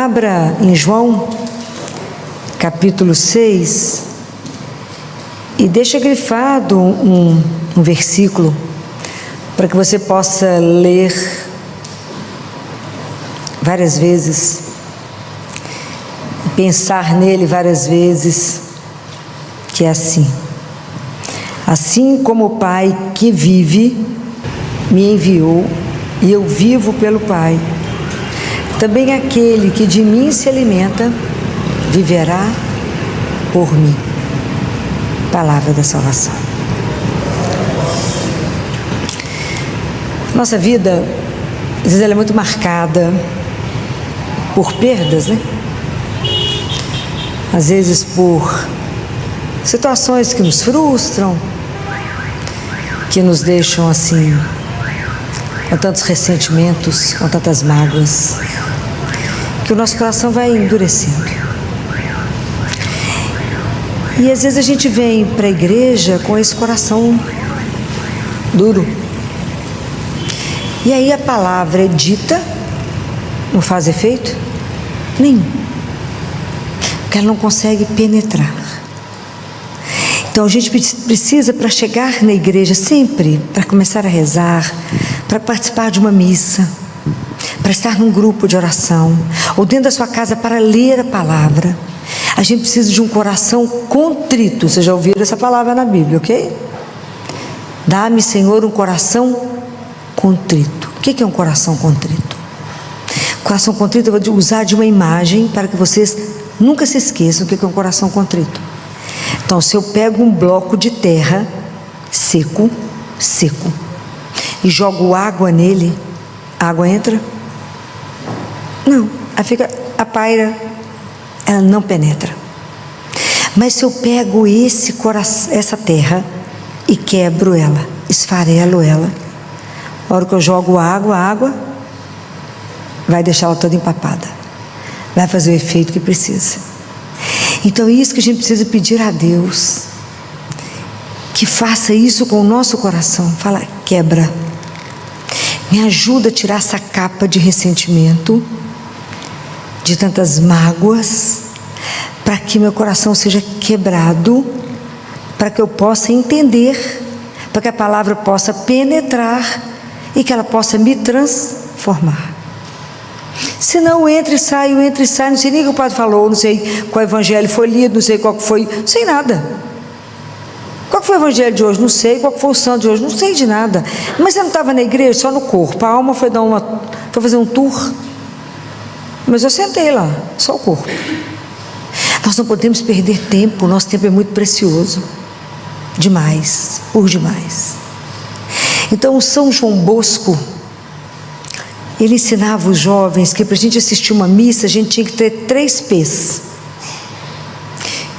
Abra em João, capítulo 6, e deixa grifado um versículo, para que você possa ler várias vezes, pensar nele várias vezes, que é assim: assim como o Pai que vive me enviou, e eu vivo pelo Pai, também aquele que de mim se alimenta viverá por mim. Palavra da salvação. Nossa vida, às vezes, ela é muito marcada por perdas, né? Às vezes por situações que nos frustram, que nos deixam assim, com tantos ressentimentos, com tantas mágoas, que o nosso coração vai endurecendo. E às vezes a gente vem para a igreja com esse coração duro. E aí a palavra é dita, não faz efeito nenhum, porque ela não consegue penetrar. Então a gente precisa, para chegar na igreja sempre, para começar a rezar, para participar de uma missa, para estar num grupo de oração, ou dentro da sua casa para ler a palavra, a gente precisa de um coração contrito. Vocês já ouviram essa palavra na Bíblia, ok? Dá-me, Senhor, um coração contrito. O que é um coração contrito? Coração contrito, eu vou usar de uma imagem para que vocês nunca se esqueçam o que é um coração contrito. Então, se eu pego um bloco de terra seco, e jogo água nele, a água entra? Não, a paira, ela não penetra. Mas se eu pego essa terra e quebro ela, esfarelo ela, na hora que eu jogo a água vai deixar ela toda empapada, vai fazer o efeito que precisa. Então é isso que a gente precisa pedir a Deus, que faça isso com o nosso coração. Fala: quebra, me ajuda a tirar essa capa de ressentimento, de tantas mágoas, para que meu coração seja quebrado, para que eu possa entender, para que a palavra possa penetrar e que ela possa me transformar. Senão entra e sai, não sei nem o que o padre falou, não sei qual evangelho foi lido, não sei qual que foi, não sei nada. Qual que foi o evangelho de hoje? Não sei. Qual que foi o santo de hoje? Não sei de nada. Mas eu não estava na igreja, só no corpo. A alma foi fazer um tour. Mas eu sentei lá, só o corpo. Nós não podemos perder tempo, nosso tempo é muito precioso. Demais, por demais. Então o São João Bosco, ele ensinava os jovens que para a gente assistir uma missa, a gente tinha que ter 3 P's.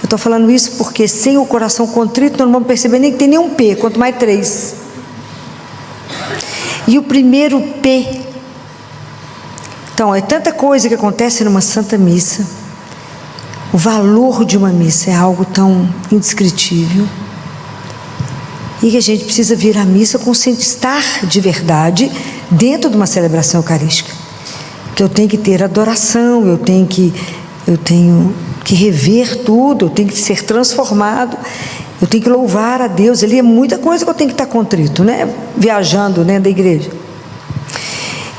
Eu estou falando isso porque sem o coração contrito, nós não vamos perceber nem que tem nenhum P, quanto mais 3. E o primeiro P, então, é tanta coisa que acontece numa Santa Missa. O valor de uma missa é algo tão indescritível, e que a gente precisa vir à missa com estar de verdade dentro de uma celebração eucarística, que eu tenho que ter adoração, eu tenho que rever tudo, eu tenho que ser transformado, eu tenho que louvar a Deus. Ali é muita coisa que eu tenho que estar contrito, né? Viajando dentro da igreja.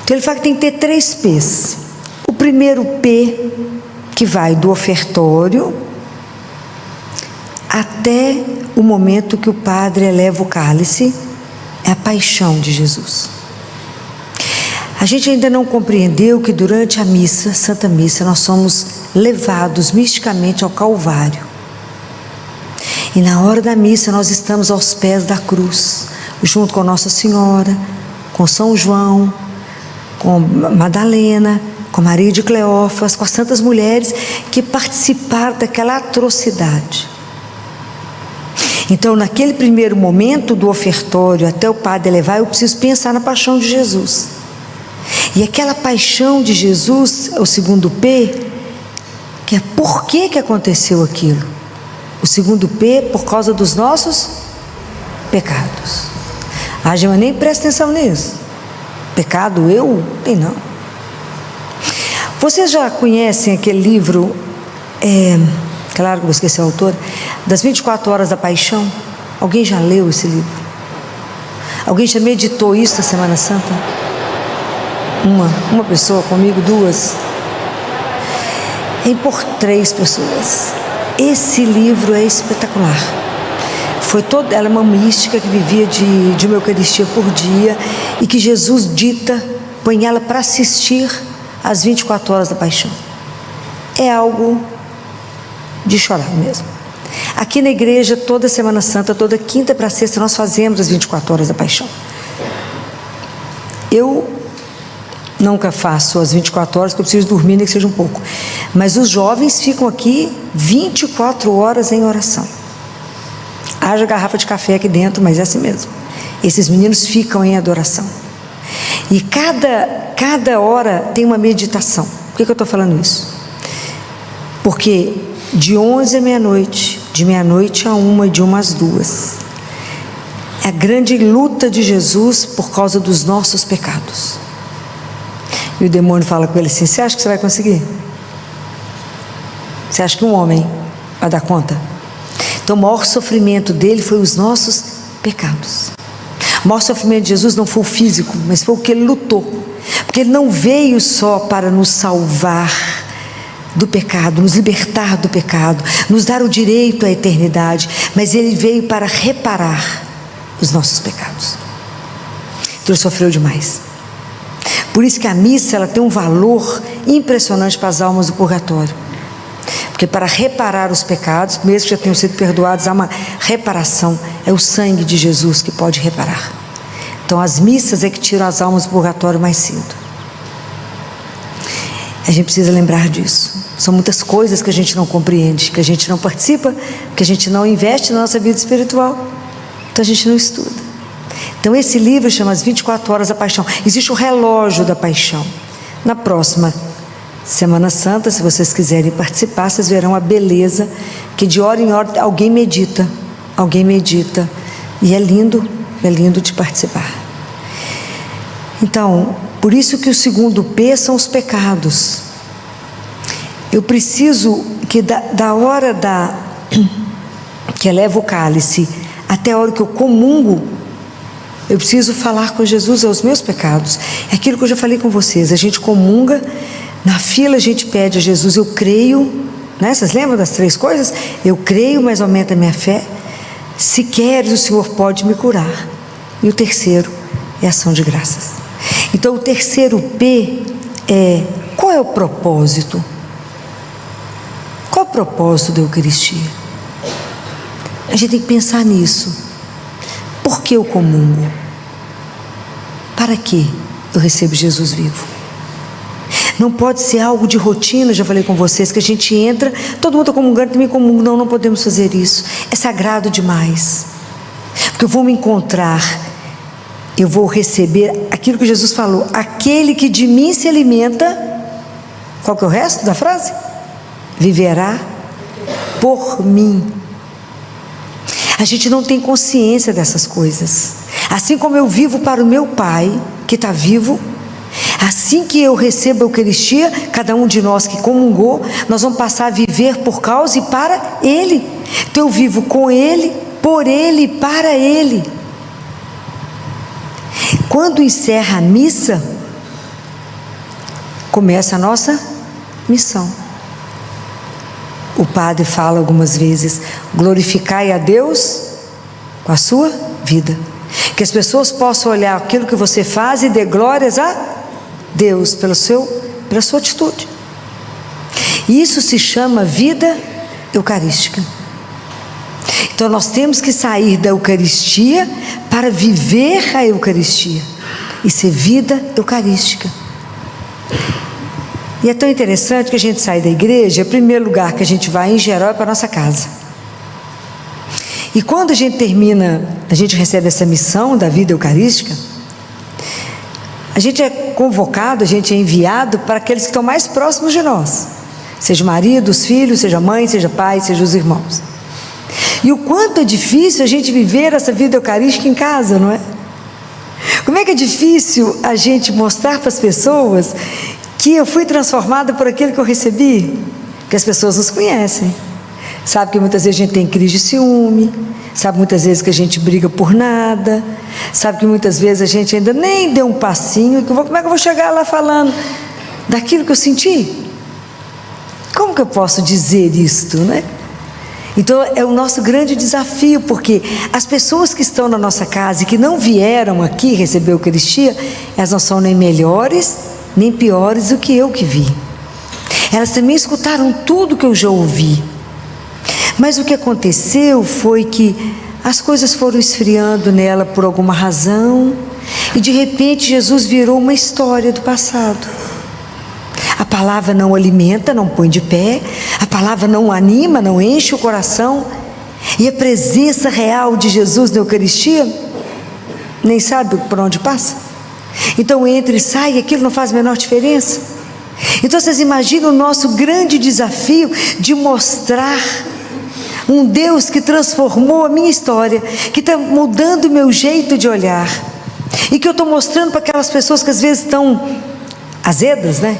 Então ele fala que tem que ter 3 P's. O primeiro P, que vai do ofertório até o momento que o padre eleva o cálice, é a paixão de Jesus. A gente ainda não compreendeu que durante a missa, Santa Missa, nós somos levados misticamente ao Calvário. E na hora da missa nós estamos aos pés da cruz, junto com Nossa Senhora, com São João, com Madalena, com Maria de Cleófas, com as santas mulheres que participaram daquela atrocidade. Então, naquele primeiro momento do ofertório, até o padre elevar, eu preciso pensar na paixão de Jesus. E aquela paixão de Jesus, o segundo P, que é por que aconteceu aquilo. O segundo P, por causa dos nossos pecados. A gente nem presta atenção nisso. Pecado eu? Tem não. Vocês já conhecem aquele livro, claro que eu vou esquecer o autor, das 24 Horas da Paixão? Alguém já leu esse livro? Alguém já meditou isso na Semana Santa? Uma pessoa comigo, duas? Por 3 pessoas. Esse livro é espetacular. Ela é uma mística que vivia de uma Eucaristia por dia e que Jesus dita, põe ela para assistir às 24 horas da paixão. É algo de chorar mesmo. Aqui na igreja, toda Semana Santa, toda quinta para sexta, nós fazemos as 24 horas da paixão. Eu nunca faço as 24 horas, porque eu preciso dormir, nem que seja um pouco. Mas os jovens ficam aqui 24 horas em oração. Haja garrafa de café aqui dentro, mas é assim mesmo. Esses meninos ficam em adoração. E cada hora tem uma meditação. Por que eu estou falando isso? Porque de 11 à meia-noite, de meia-noite a 1 e de 1 às 2, é a grande luta de Jesus por causa dos nossos pecados. E o demônio fala com ele assim: você acha que você vai conseguir? Você acha que um homem vai dar conta? Então o maior sofrimento dele foi os nossos pecados. O maior sofrimento de Jesus não foi o físico, mas foi o que ele lutou. Porque ele não veio só para nos salvar do pecado, nos libertar do pecado, nos dar o direito à eternidade, mas ele veio para reparar os nossos pecados. Então ele sofreu demais. Por isso que a missa ela tem um valor impressionante para as almas do purgatório. Porque para reparar os pecados, mesmo que já tenham sido perdoados, há uma reparação. É o sangue de Jesus que pode reparar. Então as missas é que tiram as almas do purgatório mais cedo. A gente precisa lembrar disso. São muitas coisas que a gente não compreende, que a gente não participa, que a gente não investe na nossa vida espiritual. Então a gente não estuda. Então esse livro chama As 24 Horas da Paixão. Existe o relógio da paixão. Na próxima Semana Santa, se vocês quiserem participar, vocês verão a beleza que de hora em hora alguém medita. E é lindo de participar. Então, por isso que o segundo P são os pecados. Eu preciso que da hora que elevo o cálice até a hora que eu comungo, eu preciso falar com Jesus aos meus pecados. É aquilo que eu já falei com vocês. A gente comunga, na fila a gente pede a Jesus: eu creio, né? Vocês lembram das 3 coisas? Eu creio, mas aumenta a minha fé. Se queres, o Senhor pode me curar. E o terceiro é ação de graças. Então o terceiro P é: qual é o propósito? Qual é o propósito da Eucaristia? A gente tem que pensar nisso. Por que eu comungo? Para que eu recebo Jesus vivo? Não pode ser algo de rotina. Já falei com vocês que a gente entra, todo mundo está comungando, também comungo. Não podemos fazer isso. É sagrado demais. Porque eu vou me encontrar, eu vou receber aquilo que Jesus falou: aquele que de mim se alimenta, qual que é o resto da frase? Viverá por mim. A gente não tem consciência dessas coisas. Assim como eu vivo para o meu Pai, que está vivo, assim que eu recebo a Eucaristia, cada um de nós que comungou, nós vamos passar a viver por causa e para Ele. Então eu vivo com Ele, por Ele e para Ele. Quando encerra a missa, começa a nossa missão. O padre fala algumas vezes: glorificai a Deus com a sua vida. Que as pessoas possam olhar aquilo que você faz e dê glórias a Deus pela sua atitude. Isso se chama vida eucarística. Então nós temos que sair da Eucaristia para viver a Eucaristia e ser vida eucarística. E é tão interessante que a gente sai da igreja, o primeiro lugar que a gente vai em geral é para a nossa casa. E quando a gente termina, a gente recebe essa missão da vida eucarística, a gente é convocado, a gente é enviado para aqueles que estão mais próximos de nós. Seja o marido, os filhos, seja a mãe, seja pai, seja os irmãos. E o quanto é difícil a gente viver essa vida eucarística em casa, não é? Como é que é difícil a gente mostrar para as pessoas que eu fui transformada por aquilo que eu recebi, que as pessoas nos conhecem. Sabe que muitas vezes a gente tem crise de ciúme, sabe muitas vezes que a gente briga por nada, sabe que muitas vezes a gente ainda nem deu um passinho, como é que eu vou chegar lá falando daquilo que eu senti? Como que eu posso dizer isto, né? Então é o nosso grande desafio, porque as pessoas que estão na nossa casa e que não vieram aqui receber a Eucaristia, elas não são nem melhores, nem piores do que eu que vi. Elas também escutaram tudo que eu já ouvi. Mas o que aconteceu foi que as coisas foram esfriando nela por alguma razão, e de repente Jesus virou uma história do passado. A palavra não alimenta, não põe de pé, a palavra não anima, não enche o coração, e a presença real de Jesus na Eucaristia, nem sabe por onde passa. Então entra e sai, e aquilo não faz a menor diferença. Então vocês imaginam o nosso grande desafio de mostrar um Deus que transformou a minha história, que está mudando o meu jeito de olhar, e que eu estou mostrando para aquelas pessoas que às vezes estão azedas, né?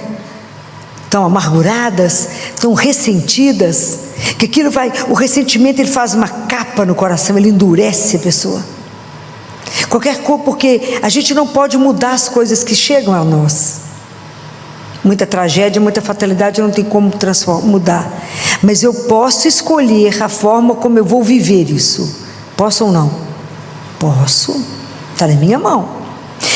Estão amarguradas, estão ressentidas, que aquilo o ressentimento ele faz uma capa no coração, ele endurece a pessoa. Qualquer coisa, porque a gente não pode mudar as coisas que chegam a nós. Muita tragédia, muita fatalidade não tem como mudar, mas eu posso escolher a forma como eu vou viver isso. Posso ou não? Posso, está na minha mão.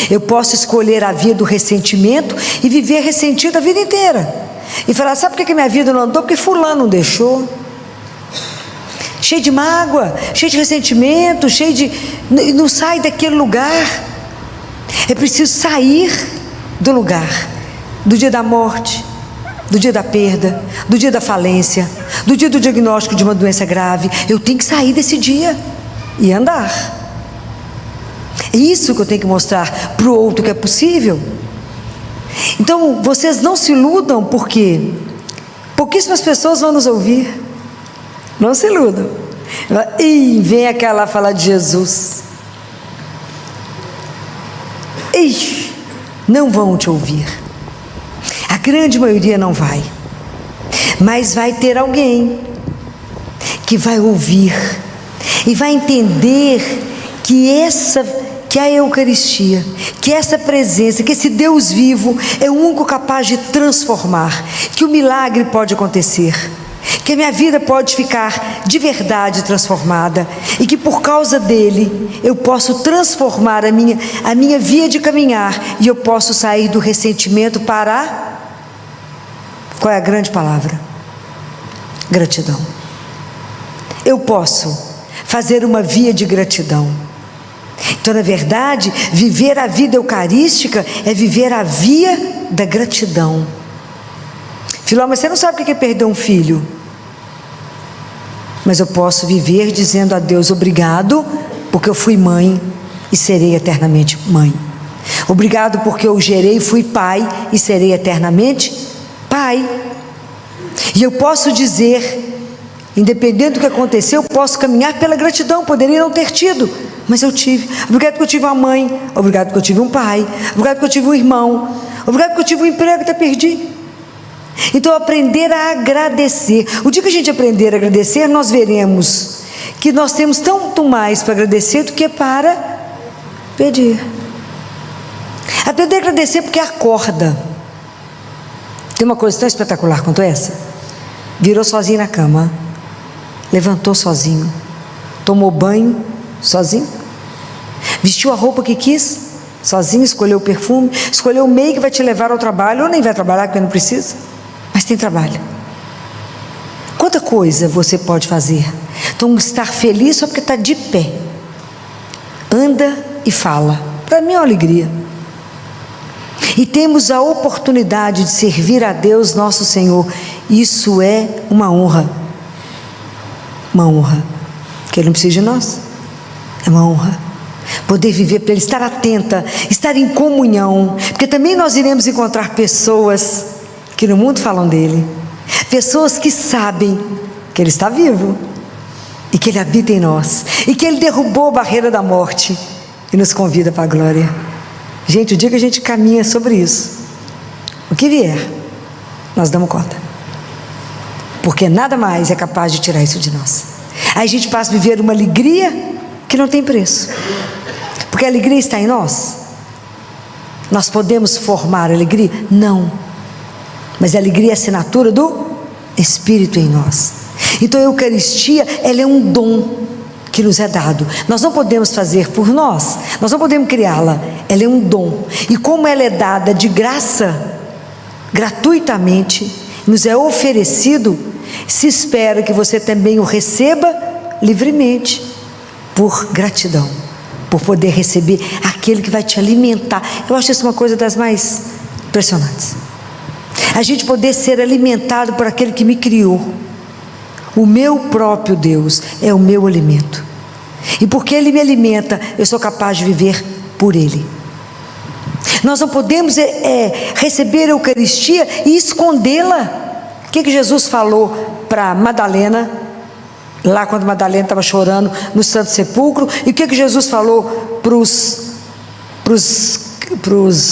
Eu posso escolher a via do ressentimento e viver ressentido a vida inteira e falar, sabe por que minha vida não andou? Porque fulano não deixou. Cheio de mágoa, cheio de ressentimento, não sai daquele lugar. É preciso sair do lugar, do dia da morte, do dia da perda, do dia da falência, do dia do diagnóstico de uma doença grave. Eu tenho que sair desse dia e andar. É isso que eu tenho que mostrar para o outro que é possível. Então vocês não se iludam, porque pouquíssimas pessoas vão nos ouvir. Não se iludam. E vem aquela falar de Jesus. E não vão te ouvir. A grande maioria não vai. Mas vai ter alguém que vai ouvir e vai entender que a Eucaristia, que essa presença, que esse Deus vivo é o único capaz de transformar, que o milagre pode acontecer, que a minha vida pode ficar de verdade transformada, e que por causa dele eu posso transformar a minha via de caminhar, e eu posso sair do ressentimento para qual é a grande palavra? Gratidão. Eu posso fazer uma via de gratidão. Então, na verdade, viver a vida eucarística é viver a via da gratidão. Filó, mas você não sabe o que é perder um filho? Mas eu posso viver dizendo a Deus obrigado, porque eu fui mãe e serei eternamente mãe. Obrigado porque eu gerei, fui pai e serei eternamente pai. E eu posso dizer, independente do que aconteceu, eu posso caminhar pela gratidão. Poderia não ter tido, mas eu tive. Obrigado porque eu tive uma mãe, obrigado porque eu tive um pai, obrigado porque eu tive um irmão, obrigado porque eu tive um emprego que até perdi. Então aprender a agradecer. O dia que a gente aprender a agradecer, nós veremos que nós temos tanto mais para agradecer do que para pedir. Aprender a agradecer porque acorda. Tem uma coisa tão espetacular quanto essa. Virou sozinho na cama, levantou sozinho, tomou banho sozinho, vestiu a roupa que quis sozinho, escolheu o perfume, escolheu o meio que vai te levar ao trabalho, ou nem vai trabalhar porque não precisa, mas tem trabalho. Quanta coisa você pode fazer. Então estar feliz só porque está de pé, anda e fala, para mim é uma alegria. E temos a oportunidade de servir a Deus nosso Senhor. Isso é uma honra. Uma honra. Porque Ele não precisa de nós. É uma honra. Poder viver para Ele, estar atenta, estar em comunhão. Porque também nós iremos encontrar pessoas que no mundo falam dEle. Pessoas que sabem que Ele está vivo. E que Ele habita em nós. E que Ele derrubou a barreira da morte. E nos convida para a glória. Gente, o dia que a gente caminha sobre isso, O que vier, nós damos conta. Porque nada mais é capaz de tirar isso de nós. Aí a gente passa a viver uma alegria que não tem preço. Porque a alegria está em nós. Nós podemos formar a alegria? Não. Mas a alegria é a assinatura do Espírito em nós. Então a Eucaristia, ela é um dom que nos é dado. Nós não podemos fazer por nós não podemos criá-la. Ela é um dom. E como ela é dada de graça, gratuitamente, nos é oferecido, se espera que você também o receba livremente, por gratidão, por poder receber aquele que vai te alimentar. Eu acho isso uma coisa das mais impressionantes. A gente poder ser alimentado por aquele que me criou. O meu próprio Deus é o meu alimento. E porque Ele me alimenta, eu sou capaz de viver por Ele. Nós não podemos receber a Eucaristia e escondê-la. O que Jesus falou para Madalena, lá quando Madalena estava chorando no Santo Sepulcro? E o que Jesus falou para os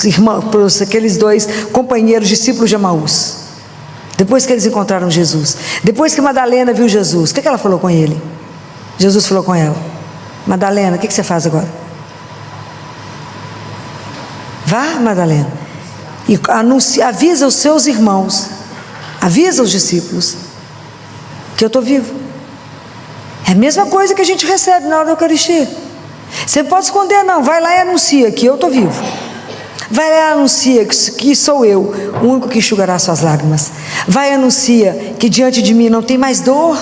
irmãos, aqueles dois companheiros, discípulos de Emaús? Depois que eles encontraram Jesus, depois que Madalena viu Jesus, o que ela falou com ele? Jesus falou com ela: Madalena, o que você faz agora? Vá, Madalena, e avisa os seus irmãos, avisa os discípulos que eu estou vivo. É a mesma coisa que a gente recebe na hora da Eucaristia. Você não pode esconder não, vai lá e anuncia que eu estou vivo. Vai lá e anuncia que sou eu, o único que enxugará suas lágrimas. Vai e anuncia que diante de mim não tem mais dor,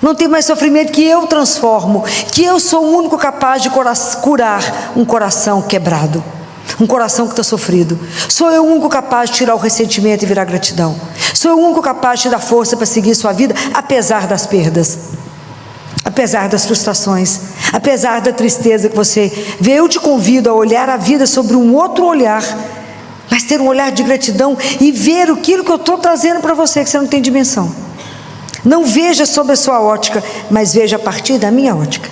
não tem mais sofrimento, que eu transformo, que eu sou o único capaz de curar um coração quebrado, um coração que está sofrido. Sou eu o único capaz de tirar o ressentimento e virar gratidão. Sou eu o único capaz de te dar força para seguir sua vida, apesar das perdas, apesar das frustrações, apesar da tristeza que você vê. Eu te convido a olhar a vida sobre um outro olhar, mas ter um olhar de gratidão e ver aquilo que eu estou trazendo para você, que você não tem dimensão. Não veja sob a sua ótica, mas veja a partir da minha ótica.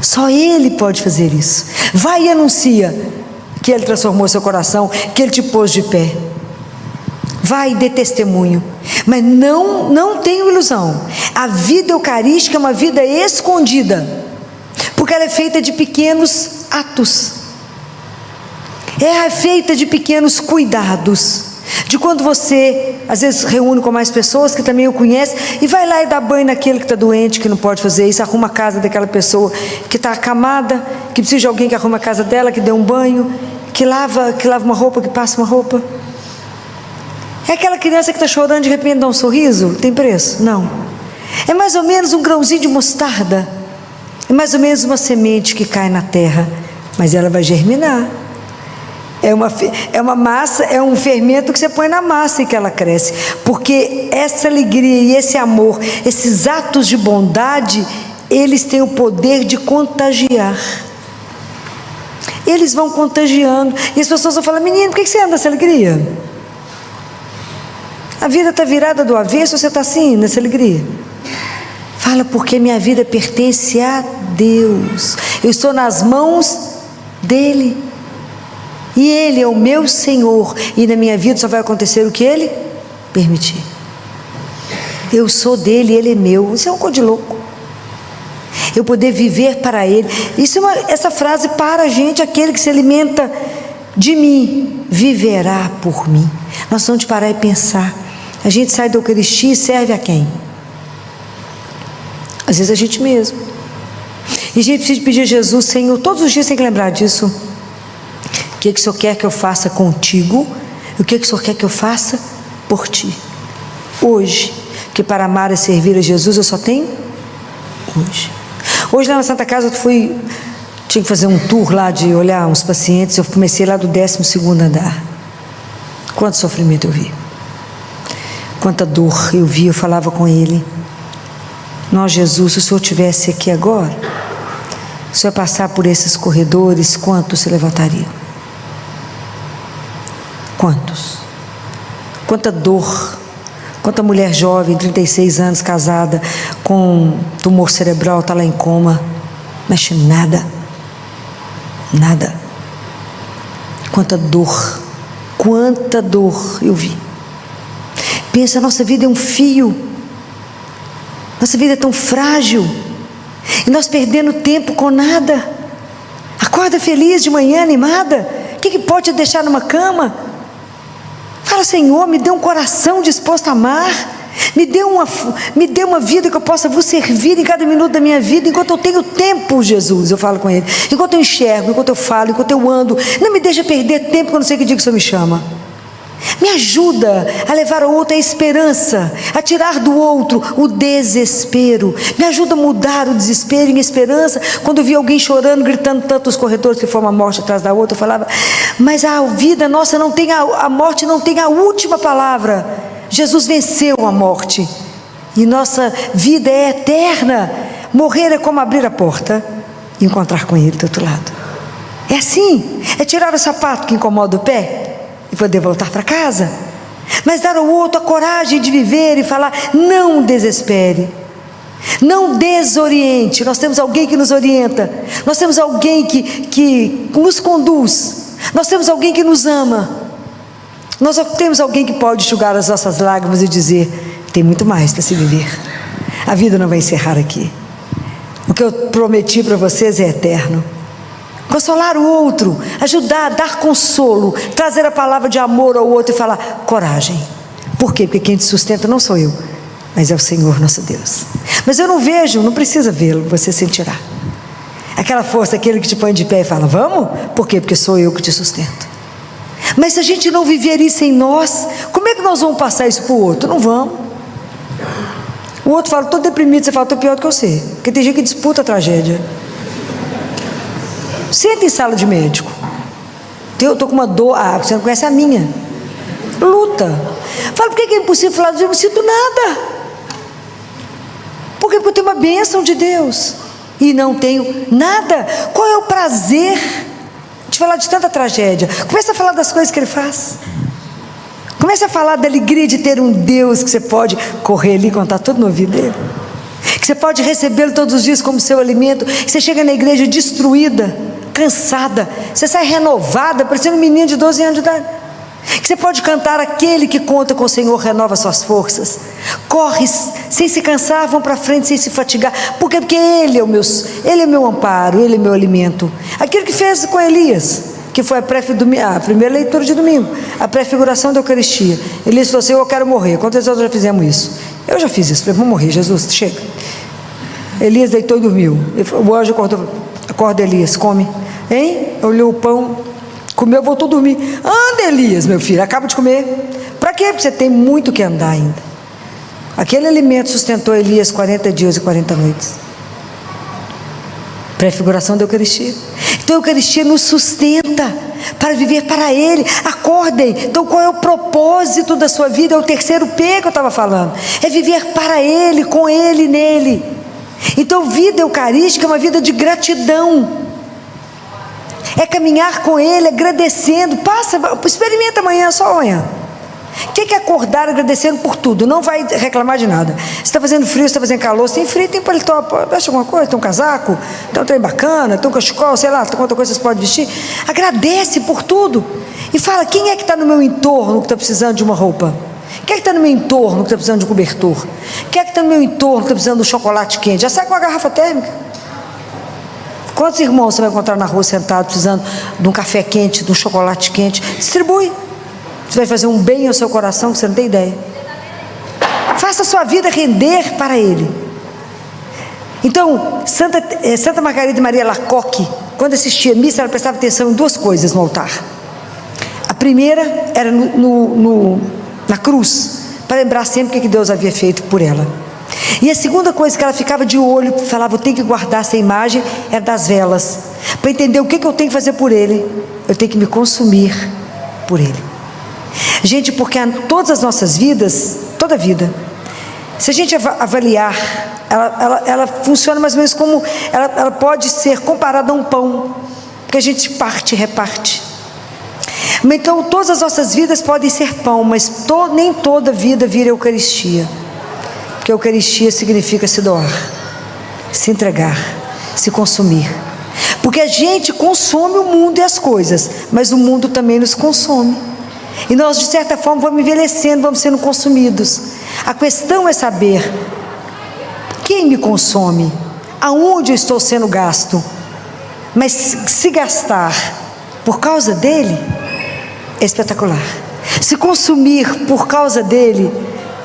Só Ele pode fazer isso. Vai e anuncia que Ele transformou seu coração, que Ele te pôs de pé. Vai e dê testemunho. Mas não tenha ilusão. A vida eucarística é uma vida escondida, porque ela é feita de pequenos atos. É feita de pequenos cuidados. De quando você, às vezes, reúne com mais pessoas que também o conhecem, e vai lá e dá banho naquele que está doente, que não pode fazer isso, arruma a casa daquela pessoa que está acamada, que precisa de alguém que arruma a casa dela, que dê um banho, que lava uma roupa, que passa uma roupa. É aquela criança que está chorando, de repente dá um sorriso, tem preço? Não. É mais ou menos um grãozinho de mostarda, é mais ou menos uma semente que cai na terra, mas ela vai germinar. É uma massa, é um fermento que você põe na massa e que ela cresce. Porque essa alegria e esse amor, esses atos de bondade, eles têm o poder de contagiar. Eles vão contagiando. E as pessoas vão falar: menino, por que você anda nessa alegria? A vida está virada do avesso, você está assim, nessa alegria? Fala: porque minha vida pertence a Deus. Eu estou nas mãos dEle. E Ele é o meu Senhor, e na minha vida só vai acontecer o que Ele permitir. Eu sou dEle, Ele é meu. Isso é um coisa de louco. Eu poder viver para Ele. Essa frase para a gente: aquele que se alimenta de mim, viverá por mim. Nós vamos parar e pensar. A gente sai da Eucaristia e serve a quem? Às vezes a gente mesmo. E a gente precisa pedir a Jesus: Senhor, todos os dias tem que lembrar disso. O que o Senhor quer que eu faça contigo? E o que o Senhor quer que eu faça por ti? Hoje. Porque para amar e servir a Jesus eu só tenho hoje. Hoje lá na Santa Casa tinha que fazer um tour lá de olhar uns pacientes. Eu comecei lá do 12º andar. Quanto sofrimento eu vi. Quanta dor eu vi. Eu falava com ele: nós, Jesus, se o Senhor estivesse aqui agora, se o Senhor passar por esses corredores, quantos se levantariam? Quantos? Quanta dor, quanta mulher jovem, 36 anos, casada, com tumor cerebral, está lá em coma, mexe nada, nada. Quanta dor, quanta dor eu vi. Pensa, a nossa vida é um fio, nossa vida é tão frágil, e nós perdendo tempo com nada. Acorda feliz de manhã, animada. O que pode te deixar numa cama? Fala: Senhor, me dê um coração disposto a amar, me dê uma vida que eu possa vos servir em cada minuto da minha vida, enquanto eu tenho tempo, Jesus. Eu falo com Ele, enquanto eu enxergo, enquanto eu falo, enquanto eu ando. Não me deixa perder tempo, que eu não sei que dia que o Senhor me chama. Me ajuda a levar ao outro a esperança, a tirar do outro o desespero. Me ajuda a mudar o desespero em esperança. Quando eu vi alguém chorando, gritando tanto nos corredores, que foi uma morte atrás da outra, eu falava: mas a vida nossa não tem, a morte não tem a última palavra. Jesus venceu a morte, e nossa vida é eterna. Morrer é como abrir a porta e encontrar com Ele do outro lado. É assim, é tirar o sapato que incomoda o pé e poder voltar para casa, mas dar ao outro a coragem de viver e falar: não desespere, não desoriente. Nós temos alguém que nos orienta, nós temos alguém que nos conduz, nós temos alguém que nos ama, nós temos alguém que pode enxugar as nossas lágrimas e dizer: tem muito mais para se viver, a vida não vai encerrar aqui, o que eu prometi para vocês é eterno. Consolar o outro, ajudar, dar consolo, trazer a palavra de amor ao outro e falar: coragem. Por quê? Porque quem te sustenta não sou eu, mas é o Senhor nosso Deus. Mas eu não vejo, não precisa vê-lo, você sentirá aquela força, aquele que te põe de pé e fala: vamos? Por quê? Porque sou eu que te sustento. Mas se a gente não viver isso em nós, como é que nós vamos passar isso para o outro? Não vamos. O outro fala: estou deprimido, você fala: estou pior do que você, porque tem gente que disputa a tragédia. Senta em sala de médico. Eu estou com uma dor. Ah, você não conhece a minha. Luta. Fala: por que é impossível falar? Eu não sinto nada. Por quê? Porque eu tenho uma bênção de Deus e não tenho nada. Qual é o prazer de falar de tanta tragédia? Começa a falar das coisas que Ele faz. Começa a falar da alegria de ter um Deus que você pode correr ali e contar tudo no ouvido dele, que você pode recebê-lo todos os dias como seu alimento. Você chega na igreja destruída, cansada, você sai renovada, parecendo um menino de 12 anos de idade. Que você pode cantar: aquele que conta com o Senhor renova suas forças. Corre sem se cansar, vão para frente sem se fatigar. Por quê? Porque Ele é o meu amparo, Ele é meu alimento. Aquilo que fez com Elias, que foi a primeira leitura de domingo, a prefiguração da Eucaristia. Elias falou assim: eu quero morrer. Quantas vezes nós já fizemos isso? Eu já fiz isso. Falei: vamos morrer, Jesus, chega. Elias deitou e dormiu. O anjo acordou: acorda, Elias, come. Hein? Olhou o pão, comeu, voltou a dormir. Anda, Elias, meu filho, acaba de comer. Para quê? Porque você tem muito que andar ainda. Aquele alimento sustentou Elias 40 dias e 40 noites. Prefiguração da Eucaristia. Então a Eucaristia nos sustenta para viver para Ele. Acordem. Então qual é o propósito da sua vida? É o terceiro P que eu estava falando. É viver para Ele, com Ele, nele. Então vida eucarística é uma vida de gratidão. É caminhar com Ele, agradecendo. Experimenta amanhã, só amanhã. O que é acordar agradecendo por tudo? Não vai reclamar de nada. Se está fazendo frio, se está fazendo calor, se tem frio, tem paletó, acha alguma coisa, tem um casaco, tem um trem bacana, tem um cachecol, sei lá, quanta coisa você pode vestir. Agradece por tudo. E fala: quem é que está no meu entorno que está precisando de uma roupa? Quem é que está no meu entorno que está precisando de um cobertor? Quem é que está no meu entorno que está precisando de um chocolate quente? Já sai com a garrafa térmica. Quantos irmãos você vai encontrar na rua sentado precisando de um café quente, de um chocolate quente? Distribui. Você vai fazer um bem ao seu coração que você não tem ideia. Faça a sua vida render para Ele. Então, Santa Margarida Maria Lacoque, quando assistia a missa, ela prestava atenção em duas coisas no altar. A primeira era na cruz, para lembrar sempre o que Deus havia feito por ela. E a segunda coisa que ela ficava de olho, falava: eu tenho que guardar essa imagem, era das velas, para entender o que eu tenho que fazer por Ele. Eu tenho que me consumir por Ele. Gente, porque todas as nossas vidas, toda a vida, se a gente avaliar, ela funciona mais ou menos como, ela pode ser comparada a um pão, porque a gente parte e reparte. Então todas as nossas vidas podem ser pão, mas nem toda vida vira Eucaristia. Porque a Eucaristia significa se doar, se entregar, se consumir. Porque a gente consome o mundo e as coisas, mas o mundo também nos consome. E nós, de certa forma, vamos envelhecendo, vamos sendo consumidos. A questão é saber quem me consome, aonde eu estou sendo gasto. Mas se gastar por causa dele, é espetacular. Se consumir por causa dele,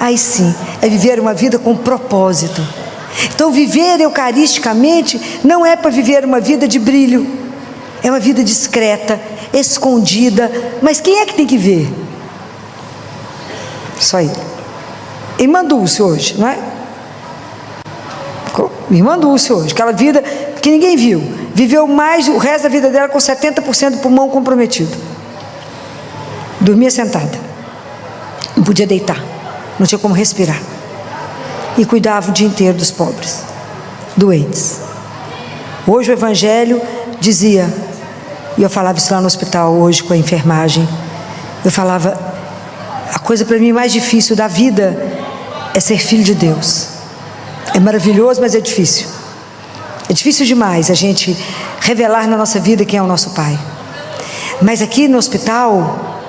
aí sim, é viver uma vida com propósito. Então, viver eucaristicamente não é para viver uma vida de brilho, é uma vida discreta, escondida. Mas quem é que tem que ver? Só ele. Irmã Dulce hoje, não é? Irmã Dulce hoje, aquela vida que ninguém viu, viveu mais o resto da vida dela com 70% do pulmão comprometido. Dormia sentada, não podia deitar, não tinha como respirar, e cuidava o dia inteiro dos pobres, doentes. Hoje o Evangelho dizia, e eu falava isso lá no hospital hoje com a enfermagem, eu falava, a coisa para mim mais difícil da vida é ser filho de Deus. É maravilhoso, mas é difícil. É difícil demais a gente revelar na nossa vida quem é o nosso Pai. Mas aqui no hospital,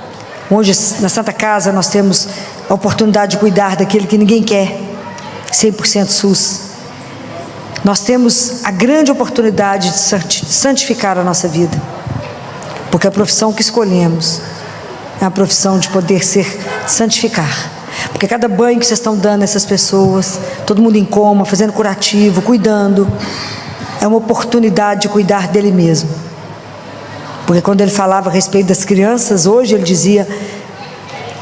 onde na Santa Casa nós temos a oportunidade de cuidar daquele que ninguém quer, 100% SUS. Nós temos a grande oportunidade de santificar a nossa vida. Porque a profissão que escolhemos é a profissão de poder santificar. Porque cada banho que vocês estão dando a essas pessoas, todo mundo em coma, fazendo curativo, cuidando, é uma oportunidade de cuidar dele mesmo. Porque quando ele falava a respeito das crianças, hoje ele dizia,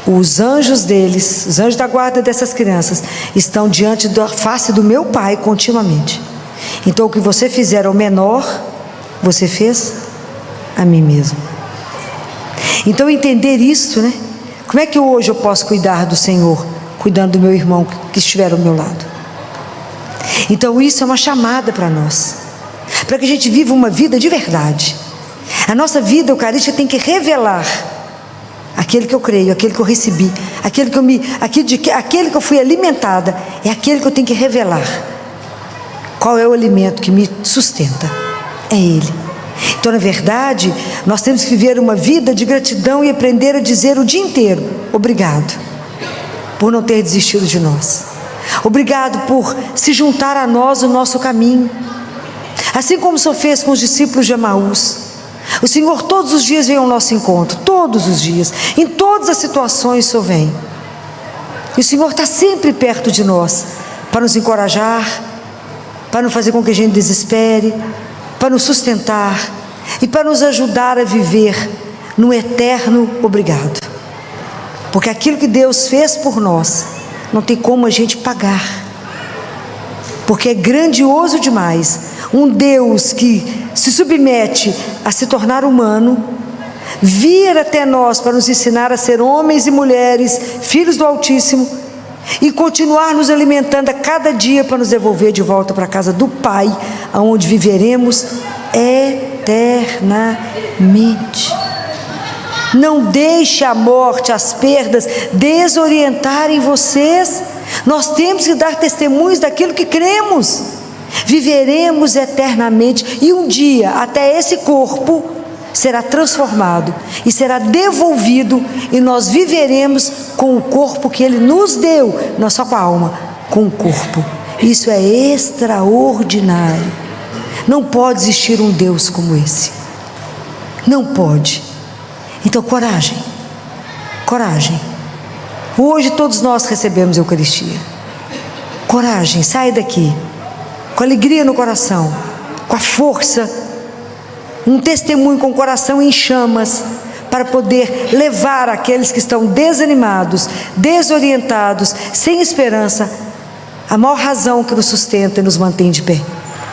os anjos deles, os anjos da guarda dessas crianças, estão diante da face do meu Pai continuamente. Então o que você fizer ao menor, você fez a mim mesmo. Então entender isso, né? Como é que hoje eu posso cuidar do Senhor, cuidando do meu irmão que estiver ao meu lado? Então isso é uma chamada para nós, para que a gente viva uma vida de verdade. A nossa vida eucarística tem que revelar aquele que eu creio, aquele que eu recebi, aquele que eu fui alimentada, é aquele que eu tenho que revelar. Qual é o alimento que me sustenta? É Ele. Então, na verdade, nós temos que viver uma vida de gratidão e aprender a dizer o dia inteiro, obrigado por não ter desistido de nós. Obrigado por se juntar a nós no nosso caminho. Assim como o Senhor fez com os discípulos de Emaús. O Senhor todos os dias vem ao nosso encontro, todos os dias, em todas as situações o Senhor vem. E o Senhor está sempre perto de nós, para nos encorajar, para não fazer com que a gente desespere, para nos sustentar e para nos ajudar a viver no eterno obrigado. Porque aquilo que Deus fez por nós, não tem como a gente pagar. Porque é grandioso demais um Deus que se submete a se tornar humano, vir até nós para nos ensinar a ser homens e mulheres, filhos do Altíssimo, e continuar nos alimentando a cada dia para nos devolver de volta para a casa do Pai, aonde viveremos eternamente. Não deixe a morte, as perdas desorientarem vocês. Nós temos que dar testemunhos daquilo que cremos. Viveremos eternamente e um dia até esse corpo será transformado e será devolvido, e nós viveremos com o corpo que Ele nos deu, não só com a alma, com o corpo. Isso é extraordinário. Não pode existir um Deus como esse, não pode. Então coragem, coragem. Hoje todos nós recebemos a Eucaristia. Coragem, sai daqui com alegria no coração, com a força, um testemunho com o coração em chamas, para poder levar aqueles que estão desanimados, desorientados, sem esperança, a maior razão que nos sustenta e nos mantém de pé.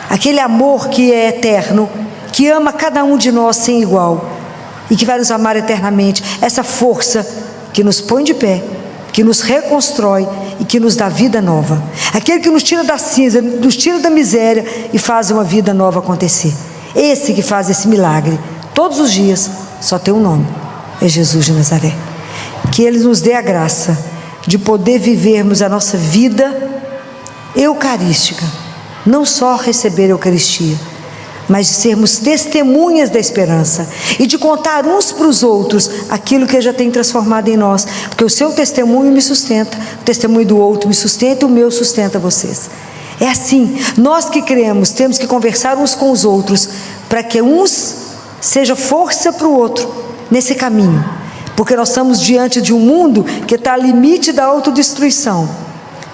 Aquele amor que é eterno, que ama cada um de nós sem igual, e que vai nos amar eternamente. Essa força que nos põe de pé, que nos reconstrói e que nos dá vida nova. Aquele que nos tira da cinza, nos tira da miséria e faz uma vida nova acontecer. Esse que faz esse milagre todos os dias, só tem um nome, é Jesus de Nazaré. Que Ele nos dê a graça de poder vivermos a nossa vida eucarística, não só receber a Eucaristia, mas de sermos testemunhas da esperança e de contar uns para os outros aquilo que Ele já tem transformado em nós, porque o seu testemunho me sustenta, o testemunho do outro me sustenta e o meu sustenta vocês. É assim, nós que cremos temos que conversar uns com os outros para que uns seja força para o outro nesse caminho, porque nós estamos diante de um mundo que está ao limite da autodestruição,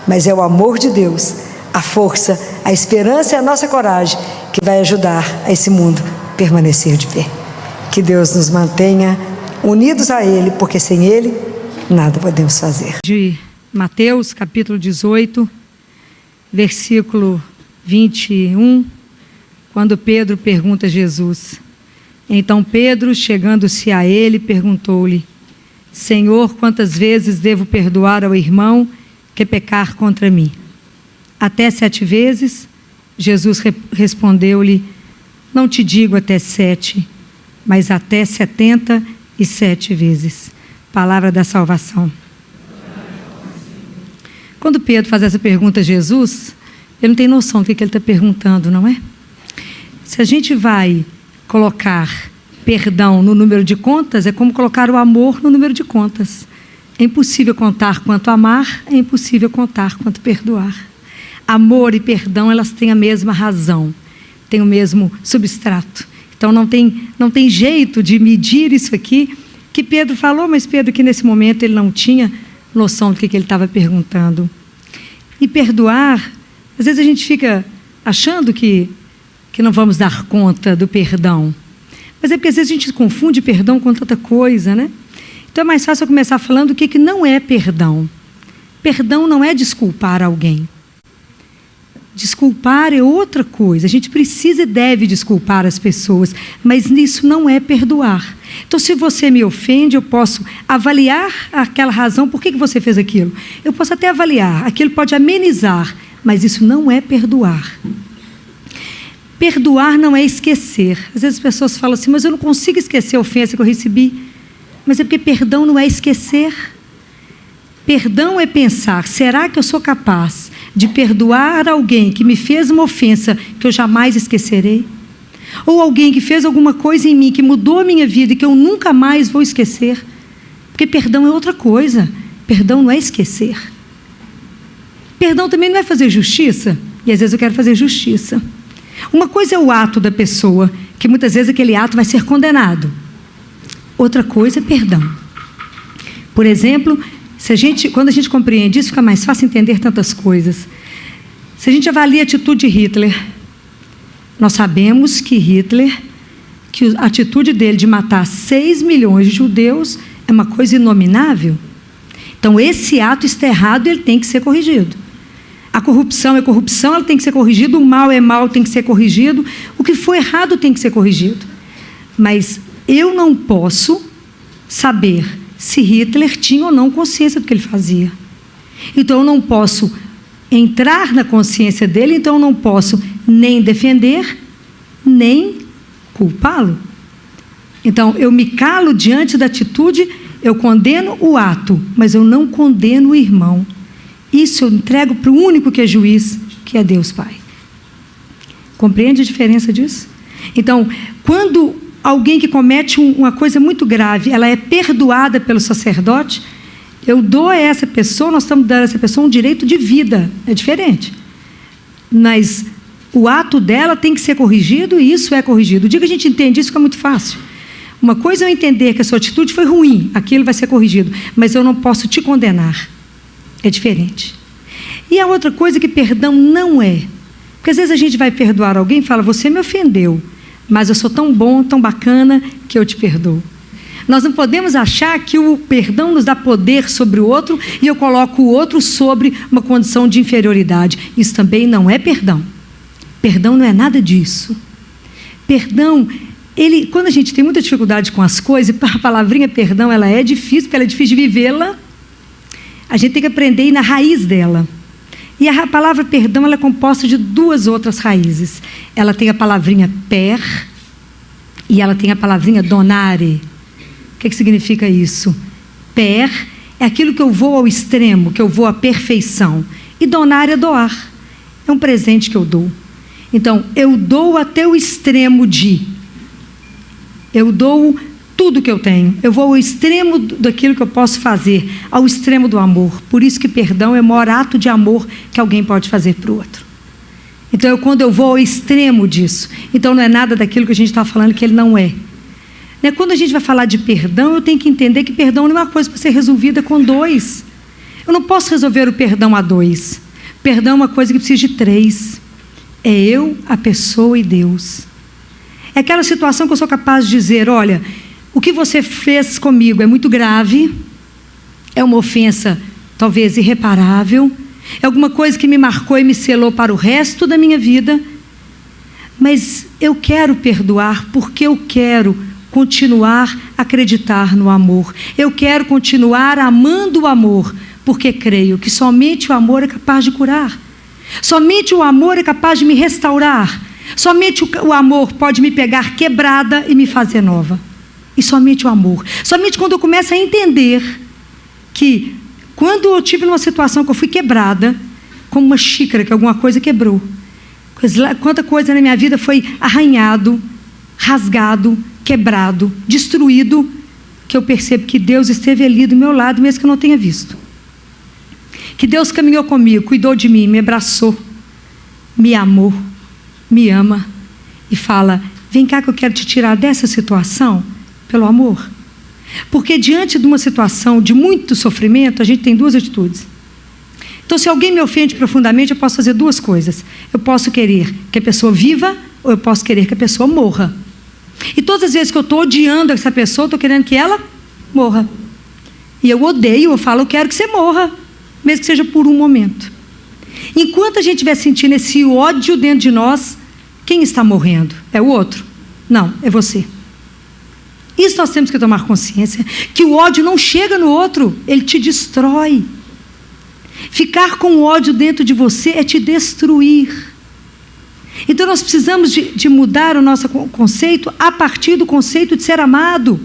mas é o amor de Deus, a força, a esperança e a nossa coragem que vai ajudar a esse mundo permanecer de pé. Que Deus nos mantenha unidos a Ele, porque sem Ele nada podemos fazer. De Mateus capítulo 18, versículo 21, quando Pedro pergunta a Jesus. Então Pedro, chegando-se a ele, perguntou-lhe: Senhor, quantas vezes devo perdoar ao irmão que pecar contra mim? Até 7 vezes? Jesus respondeu-lhe: Não te digo até 7, mas até 77 vezes. Palavra da salvação. Quando Pedro faz essa pergunta a Jesus, ele não tem noção do que ele está perguntando, não é? Se a gente vai colocar perdão no número de contas, é como colocar o amor no número de contas. É impossível contar quanto amar, é impossível contar quanto perdoar. Amor e perdão, elas têm a mesma razão, têm o mesmo substrato. Então não tem jeito de medir isso aqui que Pedro falou, mas Pedro que nesse momento ele não tinha noção do que ele estava perguntando. E perdoar, às vezes a gente fica achando que não vamos dar conta do perdão. Mas é porque às vezes a gente confunde perdão com tanta coisa, né? Então é mais fácil eu começar falando o que não é perdão. Perdão não é desculpar alguém. Desculpar é outra coisa. A gente precisa e deve desculpar as pessoas, mas nisso não é perdoar. Então, se você me ofende, eu posso avaliar aquela razão, por que você fez aquilo. Eu posso até avaliar, aquilo pode amenizar, mas isso não é perdoar. Perdoar não é esquecer. Às vezes as pessoas falam assim, mas eu não consigo esquecer a ofensa que eu recebi. Mas é porque perdão não é esquecer. Perdão é pensar, será que eu sou capaz de perdoar alguém que me fez uma ofensa que eu jamais esquecerei? Ou alguém que fez alguma coisa em mim que mudou a minha vida e que eu nunca mais vou esquecer? Porque perdão é outra coisa. Perdão não é esquecer. Perdão também não é fazer justiça. E às vezes eu quero fazer justiça. Uma coisa é o ato da pessoa, que muitas vezes aquele ato vai ser condenado. Outra coisa é perdão. Por exemplo, quando a gente compreende isso, fica mais fácil entender tantas coisas. Se a gente avalia a atitude de Hitler, nós sabemos que a atitude dele de matar 6 milhões de judeus é uma coisa inominável. Então, esse ato está errado e ele tem que ser corrigido. A corrupção é corrupção, ela tem que ser corrigida. O mal é mal, tem que ser corrigido. O que for errado tem que ser corrigido. Mas eu não posso saber se Hitler tinha ou não consciência do que ele fazia. Então, eu não posso entrar na consciência dele, então eu não posso nem defender, nem culpá-lo. Então, eu me calo diante da atitude, eu condeno o ato, mas eu não condeno o irmão. Isso eu entrego para o único que é juiz, que é Deus Pai. Compreende a diferença disso? Então, quando alguém que comete uma coisa muito grave, ela é perdoada pelo sacerdote, eu dou a essa pessoa, nós estamos dando a essa pessoa um direito de vida. É diferente. Mas o ato dela tem que ser corrigido e isso é corrigido. O dia que a gente entende isso, fica muito fácil. Uma coisa é eu entender que a sua atitude foi ruim, aquilo vai ser corrigido, mas eu não posso te condenar. É diferente. E a outra coisa que perdão não é. Porque às vezes a gente vai perdoar alguém e fala, você me ofendeu, mas eu sou tão bom, tão bacana, que eu te perdoo. Nós não podemos achar que o perdão nos dá poder sobre o outro e eu coloco o outro sobre uma condição de inferioridade. Isso também não é perdão. Perdão não é nada disso. Perdão, quando a gente tem muita dificuldade com as coisas, a palavrinha perdão, ela é difícil, porque ela é difícil de vivê-la. A gente tem que aprender a ir na raiz dela. E a palavra perdão, ela é composta de 2 outras raízes. Ela tem a palavrinha per e ela tem a palavrinha donare. O que significa isso? Per é aquilo que eu vou ao extremo, que eu vou à perfeição. E donare é doar. É um presente que eu dou. Então, eu dou até o extremo eu dou tudo que eu tenho. Eu vou ao extremo daquilo que eu posso fazer, ao extremo do amor. Por isso que perdão é o maior ato de amor que alguém pode fazer para o outro. Então, quando eu vou ao extremo disso, então não é nada daquilo que a gente está falando que ele não é. Quando a gente vai falar de perdão, eu tenho que entender que perdão não é uma coisa para ser resolvida com 2. Eu não posso resolver o perdão a 2. Perdão é uma coisa que precisa de 3. É eu, a pessoa e Deus. É aquela situação que eu sou capaz de dizer, olha, o que você fez comigo é muito grave, é uma ofensa talvez irreparável, é alguma coisa que me marcou e me selou para o resto da minha vida, mas eu quero perdoar porque eu quero continuar a acreditar no amor. Eu quero continuar amando o amor, porque creio que somente o amor é capaz de curar. Somente o amor é capaz de me restaurar. Somente o amor pode me pegar quebrada e me fazer nova. E somente o amor. Somente quando eu começo a entender que quando eu tive numa situação que eu fui quebrada, como uma xícara que alguma coisa quebrou. Quanta coisa na minha vida foi arranhado, rasgado, quebrado, destruído, que eu percebo que Deus esteve ali do meu lado, mesmo que eu não tenha visto. Que Deus caminhou comigo, cuidou de mim, me abraçou, me amou, me ama e fala, vem cá que eu quero te tirar dessa situação pelo amor. Porque diante de uma situação de muito sofrimento, a gente tem 2 atitudes. Então, se alguém me ofende profundamente, eu posso fazer 2 coisas. Eu posso querer que a pessoa viva ou eu posso querer que a pessoa morra. E todas as vezes que eu estou odiando essa pessoa, eu estou querendo que ela morra. E eu odeio, eu falo, eu quero que você morra, mesmo que seja por um momento. Enquanto a gente estiver sentindo esse ódio dentro de nós, quem está morrendo? É o outro? Não, é você. Isso nós temos que tomar consciência, que o ódio não chega no outro, ele te destrói. Ficar com o ódio dentro de você é te destruir. Então nós precisamos de mudar o nosso conceito a partir do conceito de ser amado.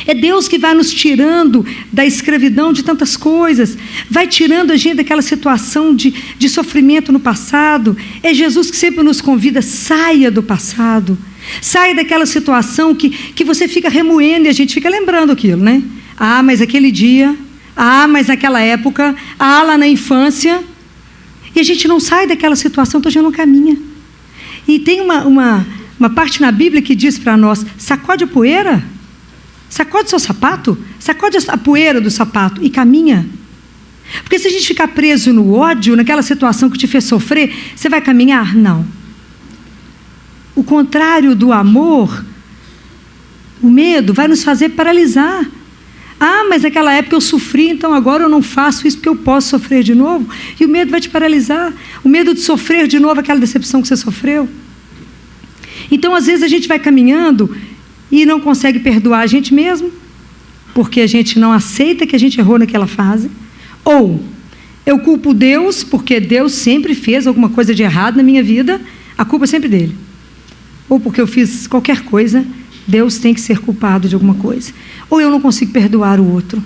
É Deus que vai nos tirando da escravidão de tantas coisas, vai tirando a gente daquela situação de sofrimento no passado. É Jesus que sempre nos convida, saia do passado, saia daquela situação que você fica remoendo e a gente fica lembrando aquilo, né? Ah, mas aquele dia, ah, mas naquela época, ah, lá na infância. E a gente não sai daquela situação, então a gente não caminha. E tem uma parte na Bíblia que diz para nós, sacode a poeira, sacode seu sapato, sacode a poeira do sapato e caminha. Porque se a gente ficar preso no ódio, naquela situação que te fez sofrer, você vai caminhar? Não. O contrário do amor, o medo vai nos fazer paralisar. Ah, mas naquela época eu sofri, então agora eu não faço isso porque eu posso sofrer de novo. E o medo vai te paralisar. O medo de sofrer de novo aquela decepção que você sofreu. Então, às vezes, a gente vai caminhando e não consegue perdoar a gente mesmo, porque a gente não aceita que a gente errou naquela fase. Ou eu culpo Deus, porque Deus sempre fez alguma coisa de errado na minha vida, a culpa é sempre dele. Ou porque eu fiz qualquer coisa, Deus tem que ser culpado de alguma coisa. Ou eu não consigo perdoar o outro.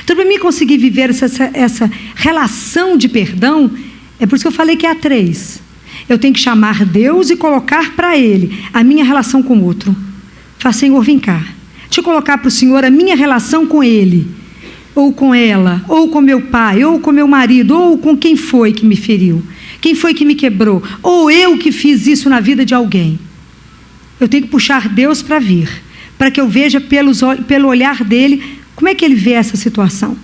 Então, para mim conseguir viver essa relação de perdão, é por isso que eu falei que é a 3. Eu tenho que chamar Deus e colocar para Ele a minha relação com o outro. Fala, Senhor, vem cá. Deixa eu colocar para o Senhor a minha relação com Ele, ou com ela, ou com meu pai, ou com meu marido, ou com quem foi que me feriu, quem foi que me quebrou, ou eu que fiz isso na vida de alguém. Eu tenho que puxar Deus para vir, para que eu veja pelo olhar dele, como é que ele vê essa situação.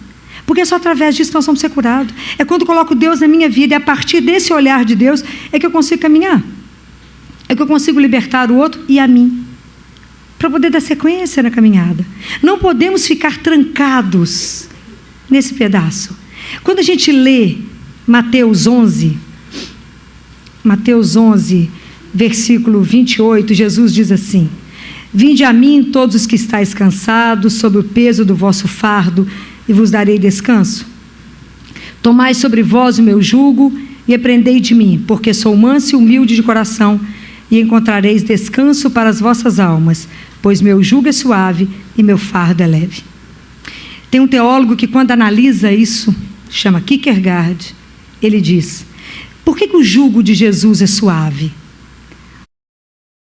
Porque é só através disso que nós vamos ser curados. É quando eu coloco Deus na minha vida, e a partir desse olhar de Deus, é que eu consigo caminhar. É que eu consigo libertar o outro e a mim, para poder dar sequência na caminhada. Não podemos ficar trancados nesse pedaço. Quando a gente lê Mateus 11, versículo 28, Jesus diz assim: vinde a mim todos os que estáis cansados, sob o peso do vosso fardo, e vos darei descanso. Tomai sobre vós o meu jugo e aprendei de mim, porque sou manso e humilde de coração, e encontrareis descanso para as vossas almas, pois meu jugo é suave e meu fardo é leve. Tem um teólogo que, quando analisa isso, chama Kierkegaard, ele diz: Por que o jugo de Jesus é suave?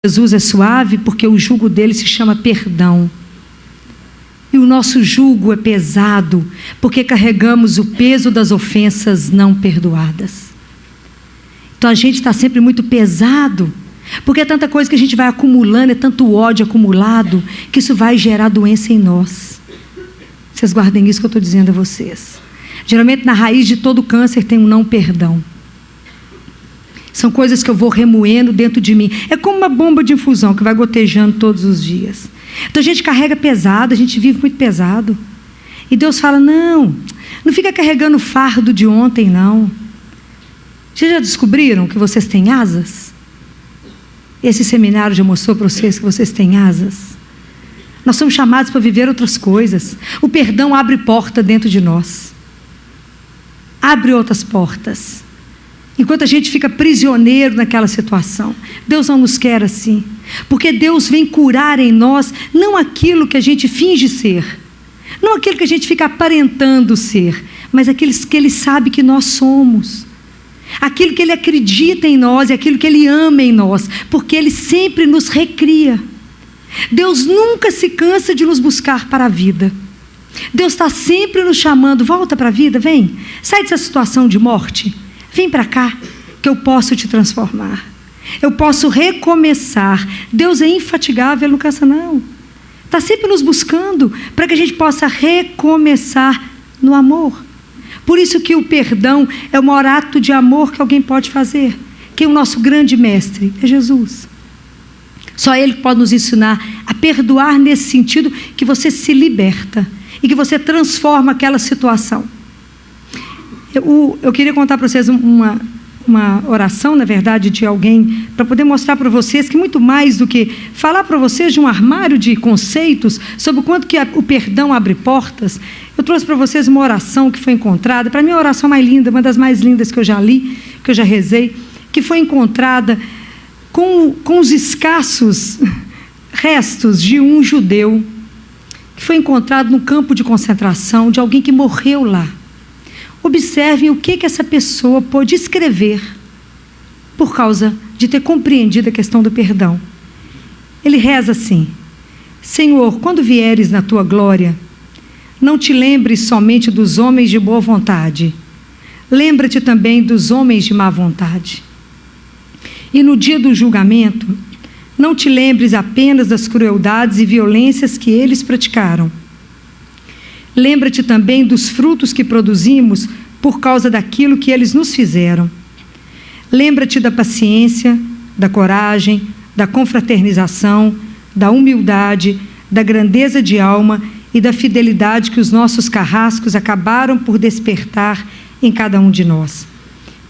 Jesus é suave porque o jugo dele se chama perdão. E o nosso jugo é pesado porque carregamos o peso das ofensas não perdoadas. Então a gente está sempre muito pesado, porque é tanta coisa que a gente vai acumulando, é tanto ódio acumulado, que isso vai gerar doença em nós. Vocês guardem isso que eu estou dizendo a vocês. Geralmente na raiz de todo câncer tem um não perdão. São coisas que eu vou remoendo dentro de mim. É como uma bomba de infusão que vai gotejando todos os dias. Então a gente carrega pesado, a gente vive muito pesado. E Deus fala, não fica carregando o fardo de ontem, não. Vocês já descobriram que vocês têm asas? Esse seminário já mostrou para vocês que vocês têm asas? Nós somos chamados para viver outras coisas. O perdão abre porta dentro de nós. Abre outras portas. Enquanto a gente fica prisioneiro naquela situação. Deus não nos quer assim. Porque Deus vem curar em nós, não aquilo que a gente finge ser. Não aquilo que a gente fica aparentando ser. Mas aquilo que Ele sabe que nós somos. Aquilo que Ele acredita em nós e aquilo que Ele ama em nós. Porque Ele sempre nos recria. Deus nunca se cansa de nos buscar para a vida. Deus está sempre nos chamando, volta para a vida, vem. Sai dessa situação de morte. Vem para cá, que eu posso te transformar. Eu posso recomeçar. Deus é infatigável, Ele não cansa não. Está sempre nos buscando para que a gente possa recomeçar no amor. Por isso que o perdão é o maior ato de amor que alguém pode fazer. Quem é o nosso grande mestre? É Jesus. Só Ele pode nos ensinar a perdoar nesse sentido que você se liberta e que você transforma aquela situação. Eu queria contar para vocês uma oração, na verdade, de alguém, para poder mostrar para vocês que muito mais do que falar para vocês de um armário de conceitos sobre o quanto que o perdão abre portas, eu trouxe para vocês uma oração que foi encontrada, para mim a oração mais linda, uma das mais lindas que eu já li, que eu já rezei, que foi encontrada com os escassos restos de um judeu, que foi encontrado no campo de concentração, de alguém que morreu lá. Observem o que essa pessoa pôde escrever por causa de ter compreendido a questão do perdão. Ele reza assim: Senhor, quando vieres na tua glória, não te lembres somente dos homens de boa vontade, lembra-te também dos homens de má vontade. E no dia do julgamento, não te lembres apenas das crueldades e violências que eles praticaram. Lembra-te também dos frutos que produzimos por causa daquilo que eles nos fizeram. Lembra-te da paciência, da coragem, da confraternização, da humildade, da grandeza de alma e da fidelidade que os nossos carrascos acabaram por despertar em cada um de nós.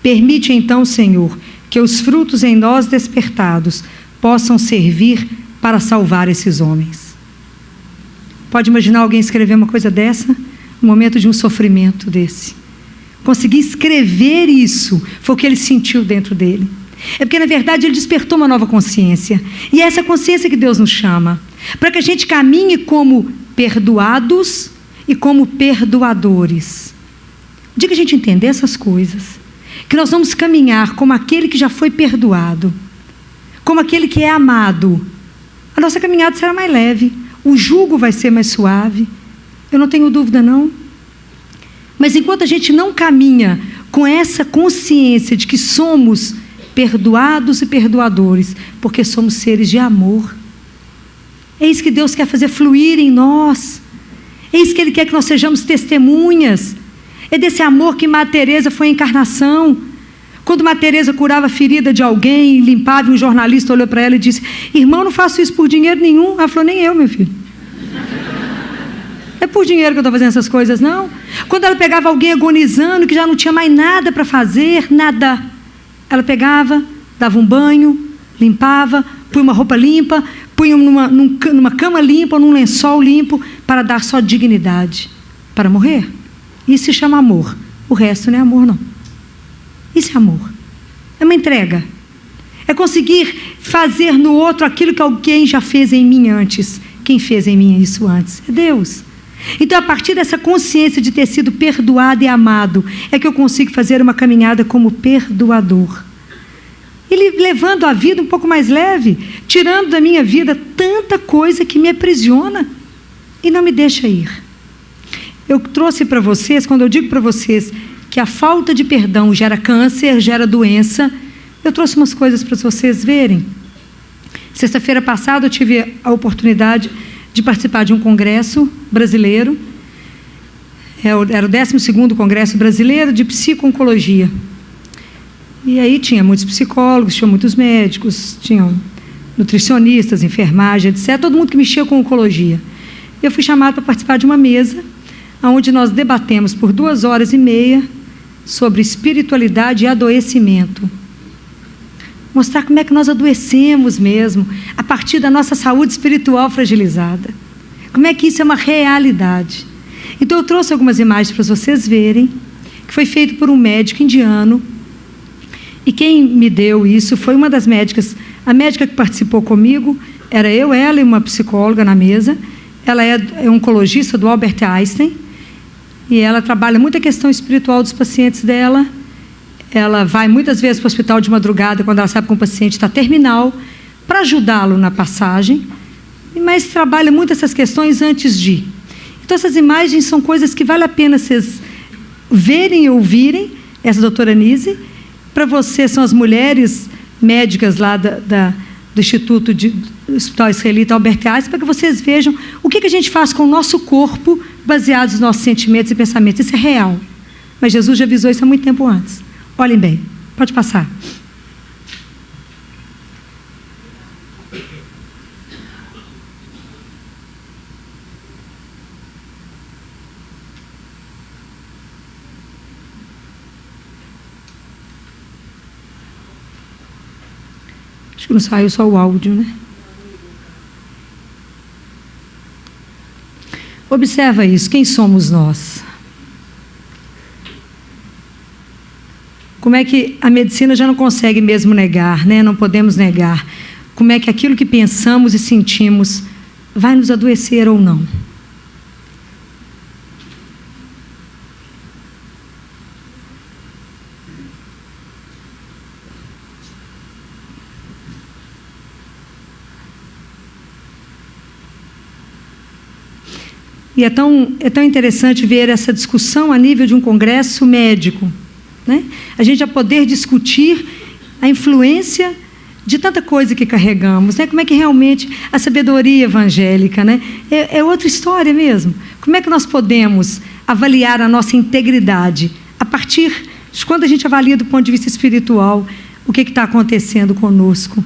Permite então, Senhor, que os frutos em nós despertados possam servir para salvar esses homens. Pode imaginar alguém escrever uma coisa dessa? No momento de um sofrimento desse. Conseguir escrever isso foi o que ele sentiu dentro dele. É porque, na verdade, ele despertou uma nova consciência. E é essa consciência que Deus nos chama. Para que a gente caminhe como perdoados e como perdoadores. O dia que a gente entender essas coisas, que nós vamos caminhar como aquele que já foi perdoado, como aquele que é amado, a nossa caminhada será mais leve. O jugo vai ser mais suave. Eu não tenho dúvida, não. Mas enquanto a gente não caminha com essa consciência de que somos perdoados e perdoadores, porque somos seres de amor, é isso que Deus quer fazer fluir em nós. É isso que Ele quer que nós sejamos testemunhas. É desse amor que Madre Teresa foi a encarnação. Quando Madre Teresa curava a ferida de alguém, limpava, e um jornalista olhou para ela e disse: irmão, não faço isso por dinheiro nenhum. Ela falou: nem eu, meu filho. É por dinheiro que eu estou fazendo essas coisas, não. Quando ela pegava alguém agonizando, que já não tinha mais nada para fazer, nada, ela pegava, dava um banho, limpava, punha uma roupa limpa, punha numa cama limpa, num lençol limpo, para dar só dignidade, para morrer. Isso se chama amor. O resto não é amor, não. Isso é amor. É uma entrega. É conseguir fazer no outro aquilo que alguém já fez em mim antes. Quem fez em mim isso antes? É Deus. Então, a partir dessa consciência de ter sido perdoado e amado, é que eu consigo fazer uma caminhada como perdoador. Ele levando a vida um pouco mais leve, tirando da minha vida tanta coisa que me aprisiona e não me deixa ir. Eu trouxe para vocês, quando eu digo para vocês que a falta de perdão gera câncer, gera doença, eu trouxe umas coisas para vocês verem. Sexta-feira passada eu tive a oportunidade de participar de um congresso brasileiro. Era o 12º Congresso Brasileiro de Psico-Oncologia. E aí tinha muitos psicólogos, tinha muitos médicos, tinham nutricionistas, enfermagem, etc. Todo mundo que mexia com oncologia. Eu fui chamada para participar de uma mesa, onde nós debatemos por 2h30 sobre espiritualidade e adoecimento. Mostrar como é que nós adoecemos mesmo, a partir da nossa saúde espiritual fragilizada. Como é que isso é uma realidade. Então eu trouxe algumas imagens para vocês verem, que foi feito por um médico indiano, e quem me deu isso foi uma das médicas, a médica que participou comigo, era eu, ela e uma psicóloga na mesa. Ela é oncologista do Albert Einstein, e ela trabalha muito a questão espiritual dos pacientes dela. Ela vai muitas vezes para o hospital de madrugada, quando ela sabe que um paciente está terminal, para ajudá-lo na passagem, mas trabalha muito essas questões antes de. Então, essas imagens são coisas que vale a pena vocês verem e ouvirem, essa doutora Nise. Para vocês, são as mulheres médicas lá do Instituto do Hospital Israelita Albert Einstein, para que vocês vejam o que a gente faz com o nosso corpo, baseado nos nossos sentimentos e pensamentos. Isso é real. Mas Jesus já avisou isso há muito tempo antes. Olhem bem, pode passar. Acho que não saiu só o áudio, né? Observa isso, quem somos nós? Como é que a medicina já não consegue mesmo negar, né? Não podemos negar. Como é que aquilo que pensamos e sentimos vai nos adoecer ou não? E é tão interessante ver essa discussão a nível de um congresso médico, né? A gente já poder discutir a influência de tanta coisa que carregamos, né? Como é que realmente a sabedoria evangélica, né? É outra história mesmo. Como é que nós podemos avaliar a nossa integridade a partir de quando a gente avalia do ponto de vista espiritual o que está acontecendo conosco?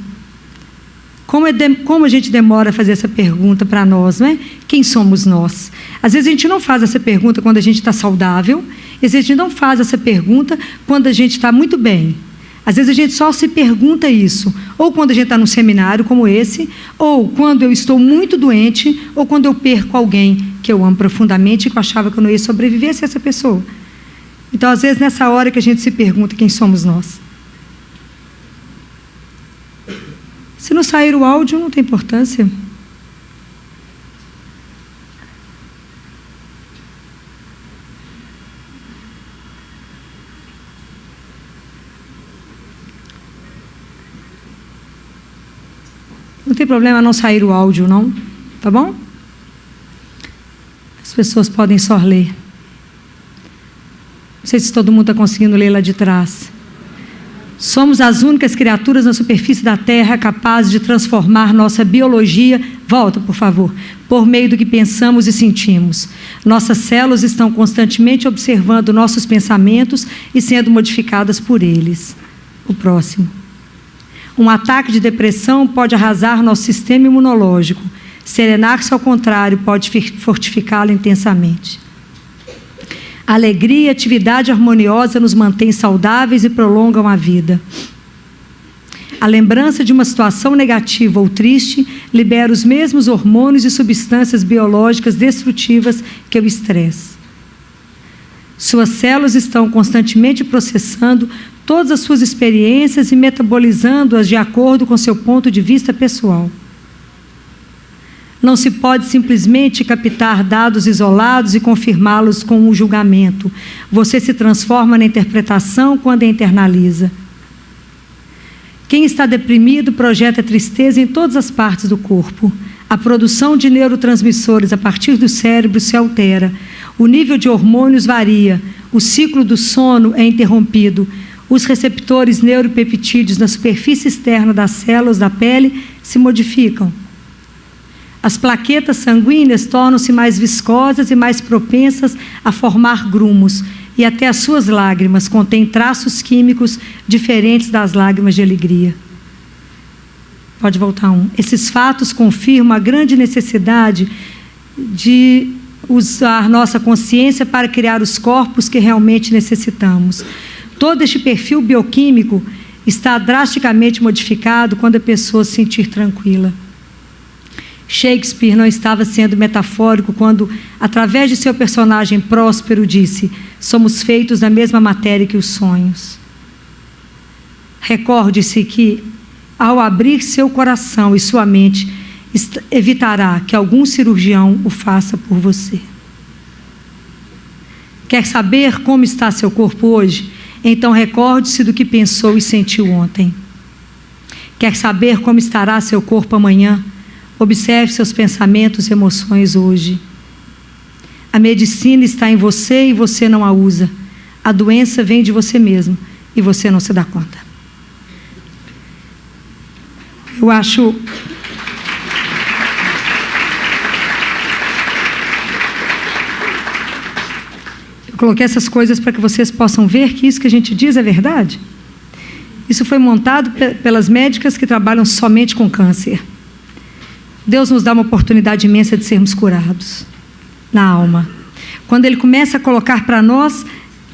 Como a gente demora a fazer essa pergunta para nós, não é? Quem somos nós? Às vezes a gente não faz essa pergunta quando a gente está saudável, às vezes a gente não faz essa pergunta quando a gente está muito bem. Às vezes a gente só se pergunta isso, ou quando a gente está num seminário como esse, ou quando eu estou muito doente, ou quando eu perco alguém que eu amo profundamente e que eu achava que eu não ia sobreviver sem essa pessoa. Então, às vezes, nessa hora que a gente se pergunta quem somos nós. Se não sair o áudio, não tem importância. Não tem problema não sair o áudio, não? Tá bom? As pessoas podem só ler. Não sei se todo mundo está conseguindo ler lá de trás. Somos as únicas criaturas na superfície da Terra capazes de transformar nossa biologia, volta por favor, por meio do que pensamos e sentimos. Nossas células estão constantemente observando nossos pensamentos e sendo modificadas por eles. O próximo. Um ataque de depressão pode arrasar nosso sistema imunológico. Serenar-se, ao contrário, pode fortificá-lo intensamente. A alegria e a atividade harmoniosa nos mantêm saudáveis e prolongam a vida. A lembrança de uma situação negativa ou triste libera os mesmos hormônios e substâncias biológicas destrutivas que o estresse. Suas células estão constantemente processando todas as suas experiências e metabolizando-as de acordo com seu ponto de vista pessoal. Não se pode simplesmente captar dados isolados e confirmá-los com um julgamento. Você se transforma na interpretação quando a internaliza. Quem está deprimido projeta tristeza em todas as partes do corpo. A produção de neurotransmissores a partir do cérebro se altera. O nível de hormônios varia. O ciclo do sono é interrompido. Os receptores neuropeptídeos na superfície externa das células da pele se modificam. As plaquetas sanguíneas tornam-se mais viscosas e mais propensas a formar grumos, e até as suas lágrimas contêm traços químicos diferentes das lágrimas de alegria. Pode voltar um. Esses fatos confirmam a grande necessidade de usar nossa consciência para criar os corpos que realmente necessitamos. Todo este perfil bioquímico está drasticamente modificado quando a pessoa se sentir tranquila. Shakespeare não estava sendo metafórico quando, através de seu personagem Próspero, disse: somos feitos da mesma matéria que os sonhos. Recorde-se que, ao abrir seu coração e sua mente, evitará que algum cirurgião o faça por você. Quer saber como está seu corpo hoje? Então recorde-se do que pensou e sentiu ontem. Quer saber como estará seu corpo amanhã? Observe seus pensamentos e emoções hoje. A medicina está em você e você não a usa. A doença vem de você mesmo e você não se dá conta. Eu coloquei essas coisas para que vocês possam ver que isso que a gente diz é verdade. Isso foi montado pelas médicas que trabalham somente com câncer. Deus nos dá uma oportunidade imensa de sermos curados na alma. Quando Ele começa a colocar para nós,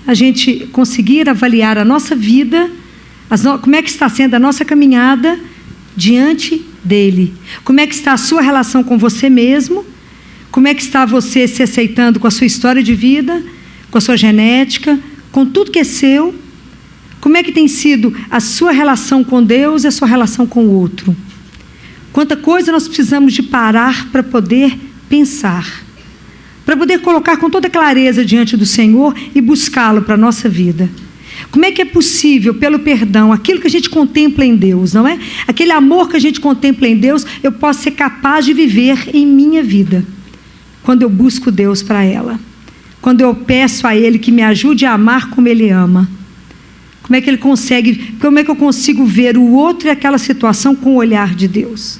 a gente conseguir avaliar a nossa vida, como é que está sendo a nossa caminhada diante dEle. Como é que está a sua relação com você mesmo, como é que está você se aceitando com a sua história de vida, com a sua genética, com tudo que é seu. Como é que tem sido a sua relação com Deus e a sua relação com o outro. Quanta coisa nós precisamos de parar para poder pensar, para poder colocar com toda clareza diante do Senhor e buscá-lo para a nossa vida. Como é que é possível, pelo perdão, aquilo que a gente contempla em Deus, não é? Aquele amor que a gente contempla em Deus, eu posso ser capaz de viver em minha vida, quando eu busco Deus para ela. Quando eu peço a Ele que me ajude a amar como Ele ama. Como é que eu consigo ver o outro e aquela situação com o olhar de Deus?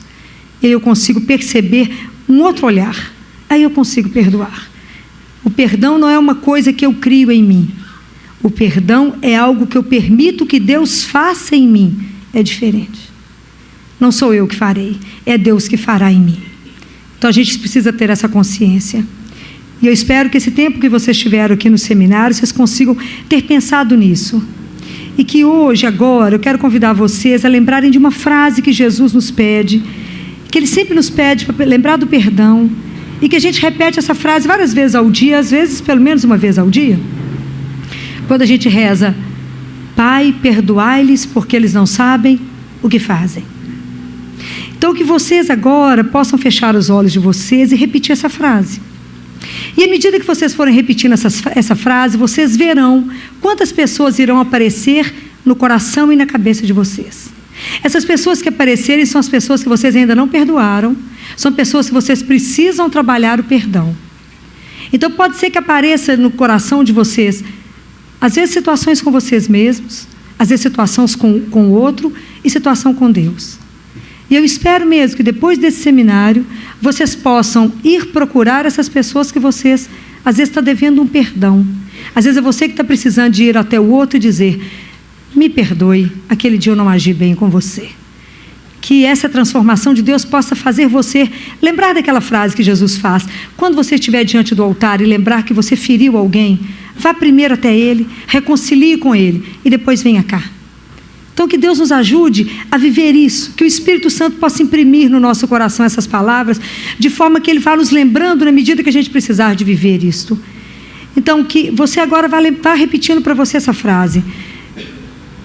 E aí eu consigo perceber um outro olhar. Aí eu consigo perdoar. O perdão não é uma coisa que eu crio em mim. O perdão é algo que eu permito que Deus faça em mim. É diferente. Não sou eu que farei, é Deus que fará em mim. Então a gente precisa ter essa consciência. E eu espero que esse tempo que vocês tiveram aqui no seminário, vocês consigam ter pensado nisso. E que hoje, agora, eu quero convidar vocês a lembrarem de uma frase que Jesus nos pede, que Ele sempre nos pede para lembrar do perdão, e que a gente repete essa frase várias vezes ao dia, às vezes pelo menos uma vez ao dia. Quando a gente reza: Pai, perdoai-lhes porque eles não sabem o que fazem. Então que vocês agora possam fechar os olhos de vocês e repetir essa frase. E à medida que vocês forem repetindo essa frase, vocês verão quantas pessoas irão aparecer no coração e na cabeça de vocês. Essas pessoas que aparecerem são as pessoas que vocês ainda não perdoaram, são pessoas que vocês precisam trabalhar o perdão. Então pode ser que apareça no coração de vocês, às vezes situações com vocês mesmos, às vezes situações com o outro e situação com Deus. E eu espero mesmo que depois desse seminário, vocês possam ir procurar essas pessoas que vocês, às vezes, estão devendo um perdão. Às vezes é você que está precisando de ir até o outro e dizer: me perdoe, aquele dia eu não agi bem com você. Que essa transformação de Deus possa fazer você lembrar daquela frase que Jesus faz. Quando você estiver diante do altar e lembrar que você feriu alguém, vá primeiro até ele, reconcilie com ele e depois venha cá. Então que Deus nos ajude a viver isso, que o Espírito Santo possa imprimir no nosso coração essas palavras, de forma que Ele vá nos lembrando na medida que a gente precisar de viver isto. Então que você agora vá repetindo para você essa frase: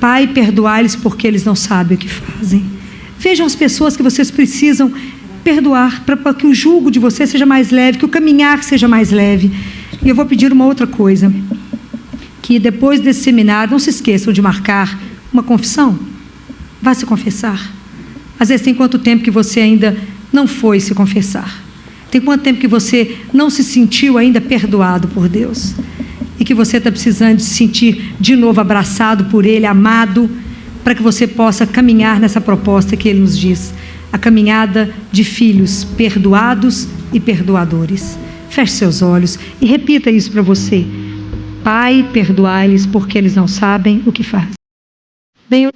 Pai, perdoai-lhes porque eles não sabem o que fazem. Vejam as pessoas que vocês precisam perdoar, para que o jugo de você seja mais leve, que o caminhar seja mais leve. E eu vou pedir uma outra coisa, que depois desse seminário, não se esqueçam de marcar uma confissão. Vá se confessar. Às vezes tem quanto tempo que você ainda não foi se confessar? Tem quanto tempo que você não se sentiu ainda perdoado por Deus? E que você está precisando de se sentir de novo abraçado por Ele, amado, para que você possa caminhar nessa proposta que Ele nos diz. A caminhada de filhos perdoados e perdoadores. Feche seus olhos e repita isso para você. Pai, perdoai-lhes porque eles não sabem o que fazem. Bem,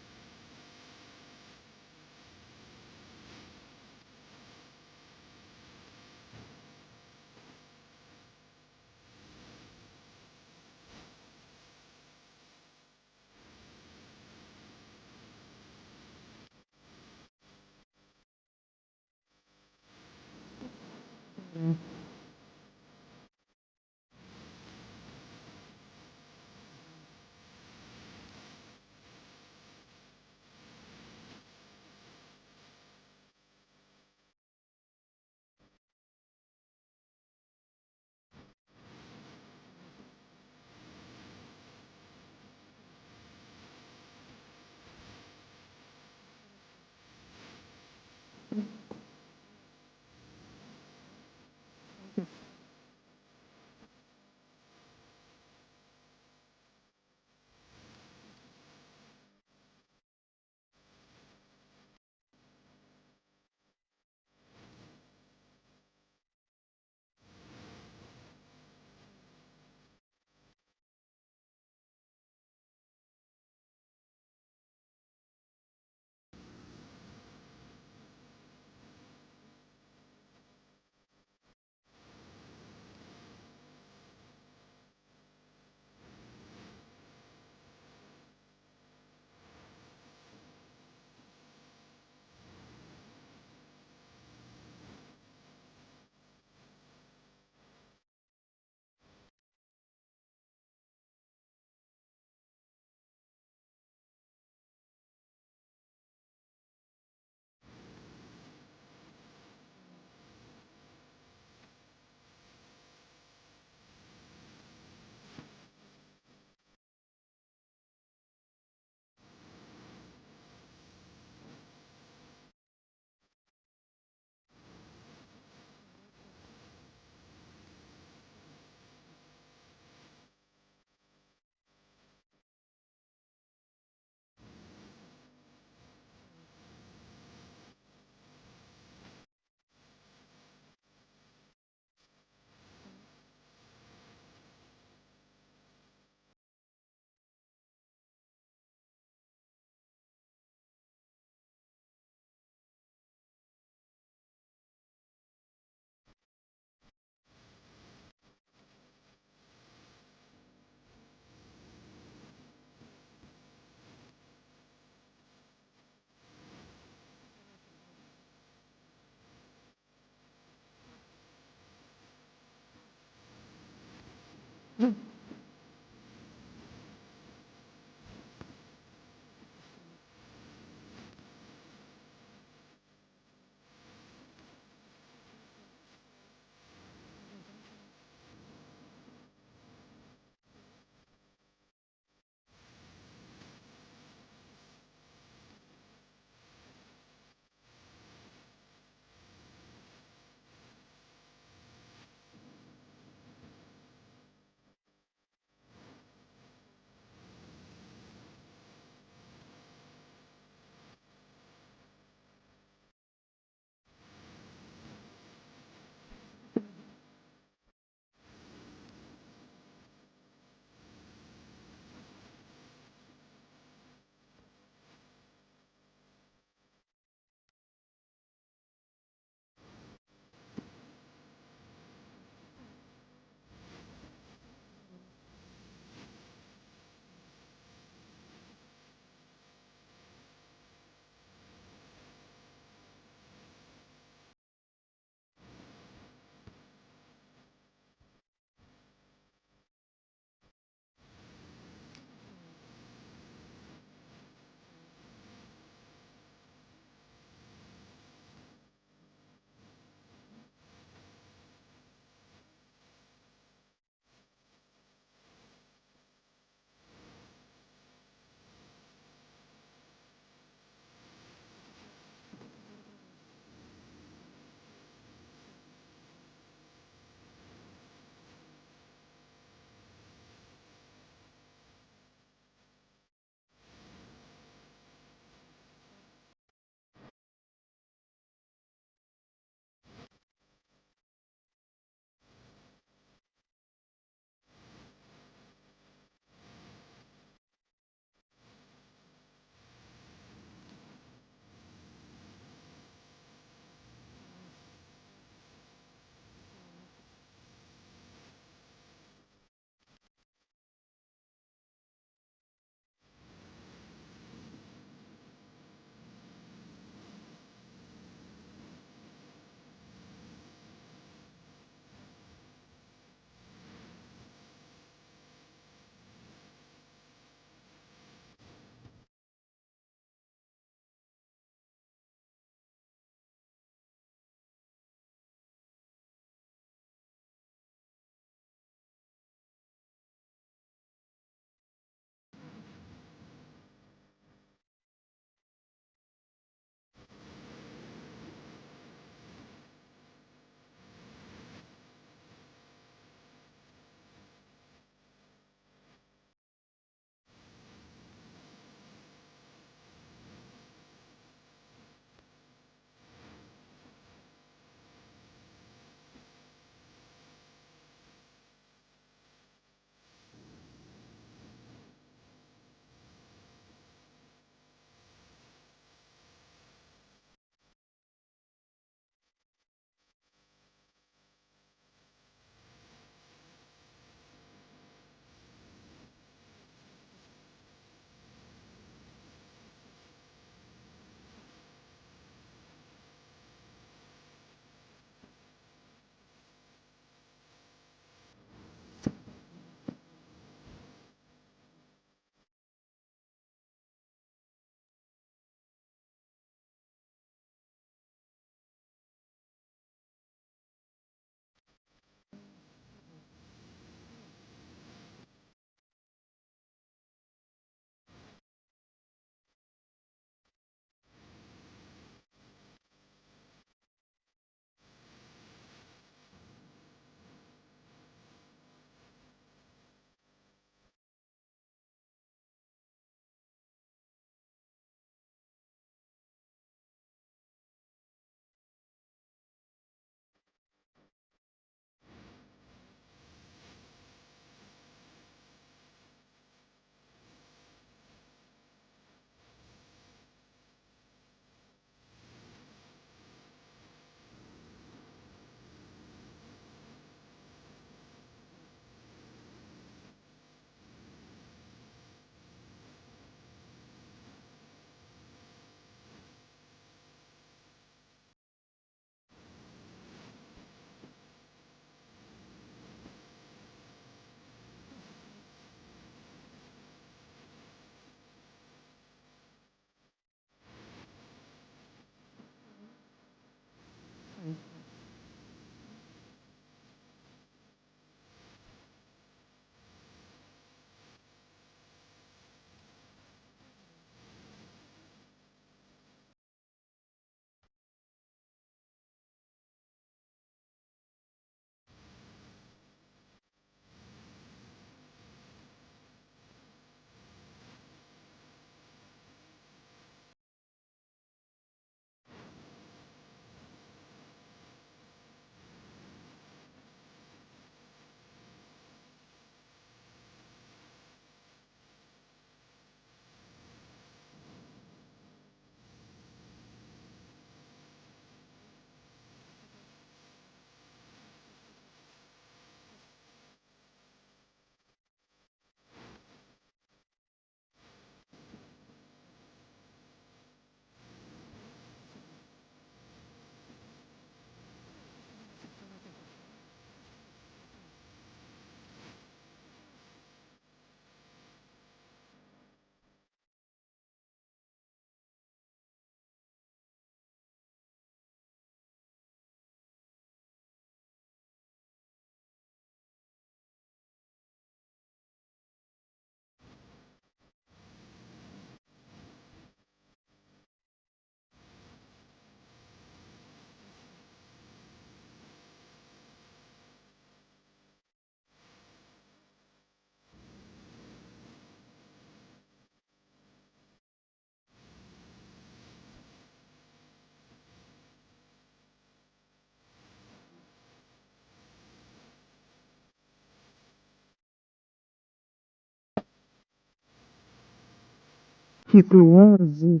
versículo 11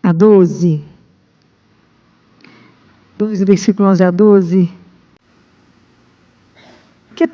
a 12. 2, versículo 11 a 12. Que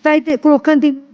vai colocando em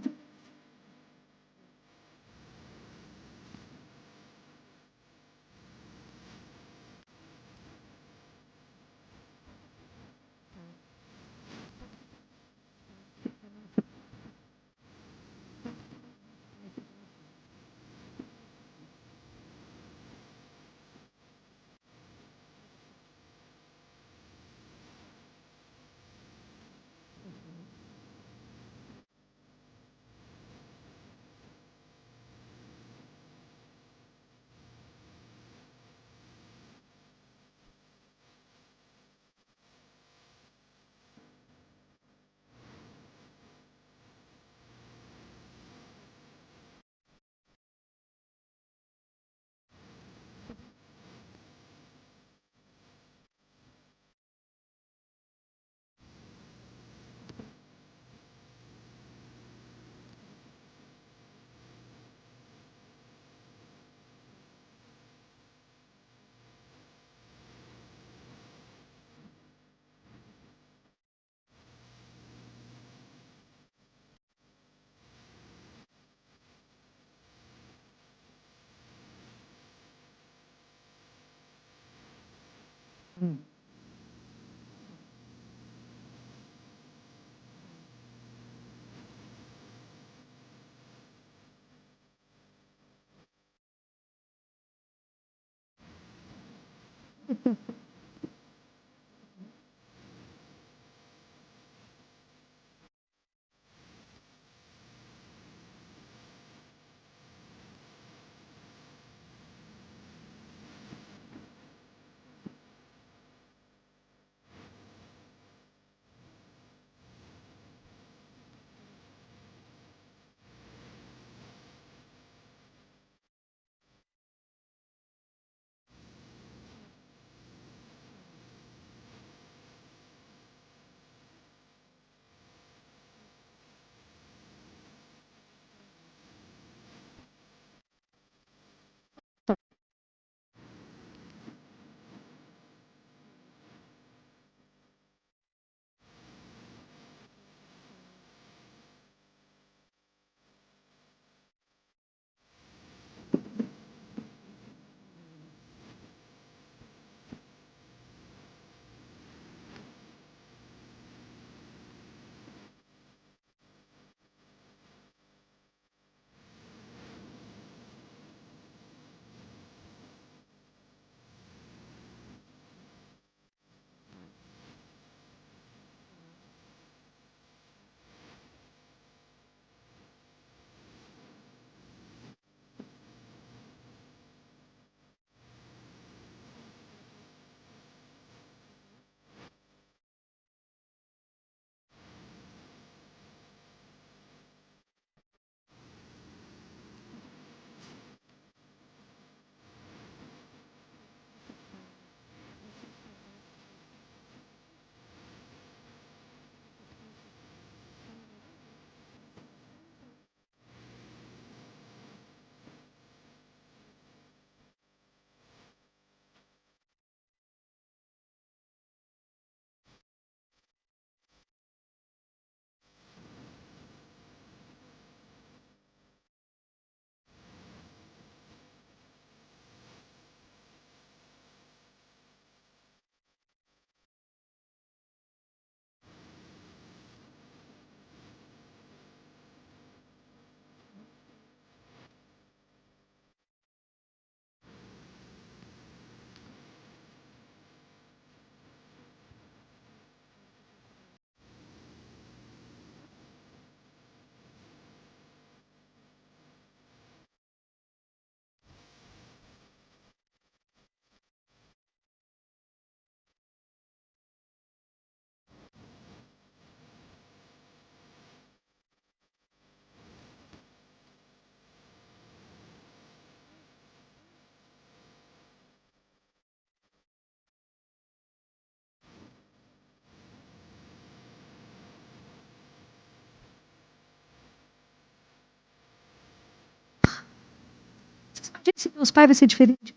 Se meus pais vai ser diferente.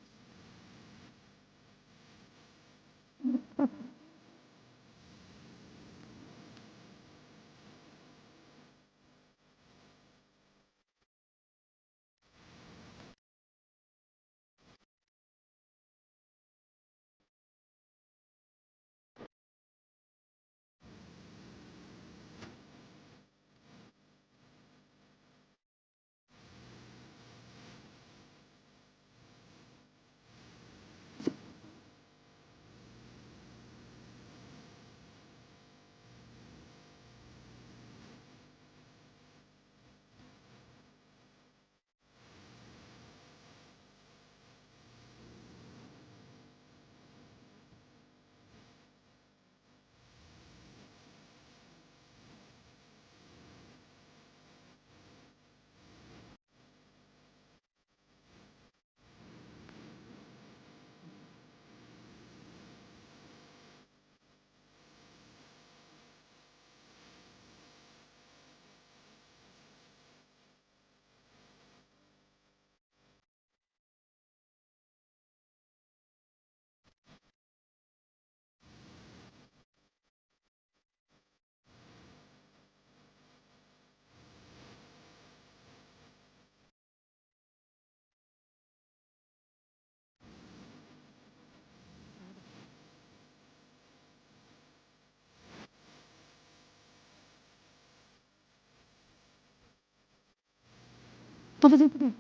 Estou fazendo.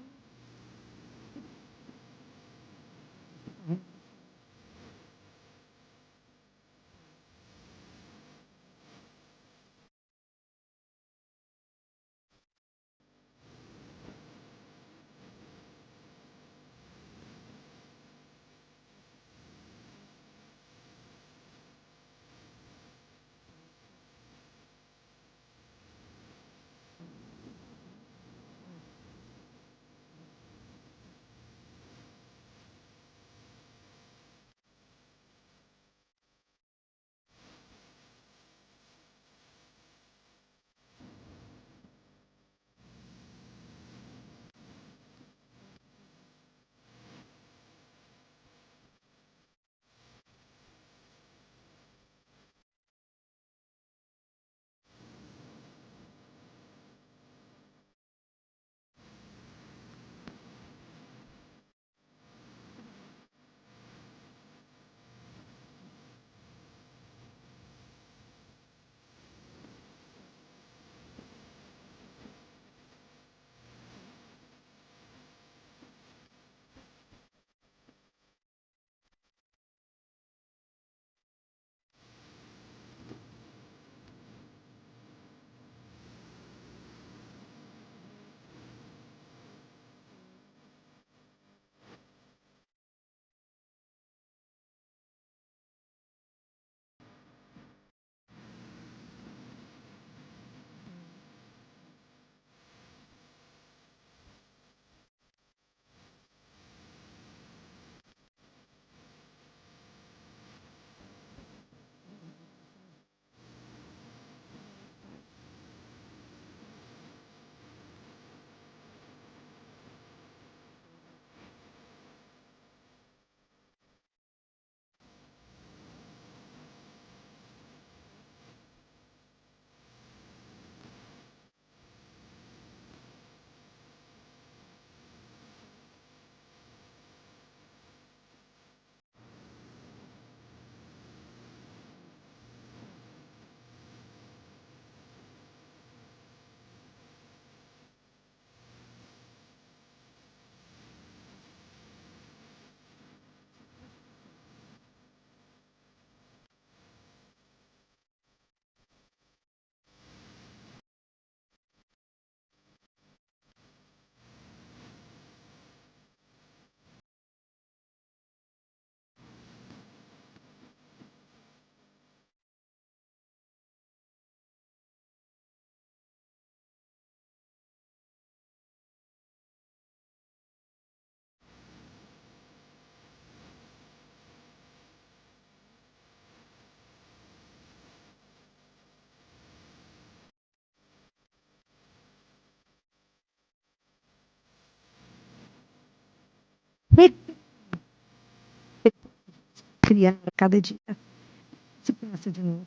esfriar a cada dia. Se pensa de novo.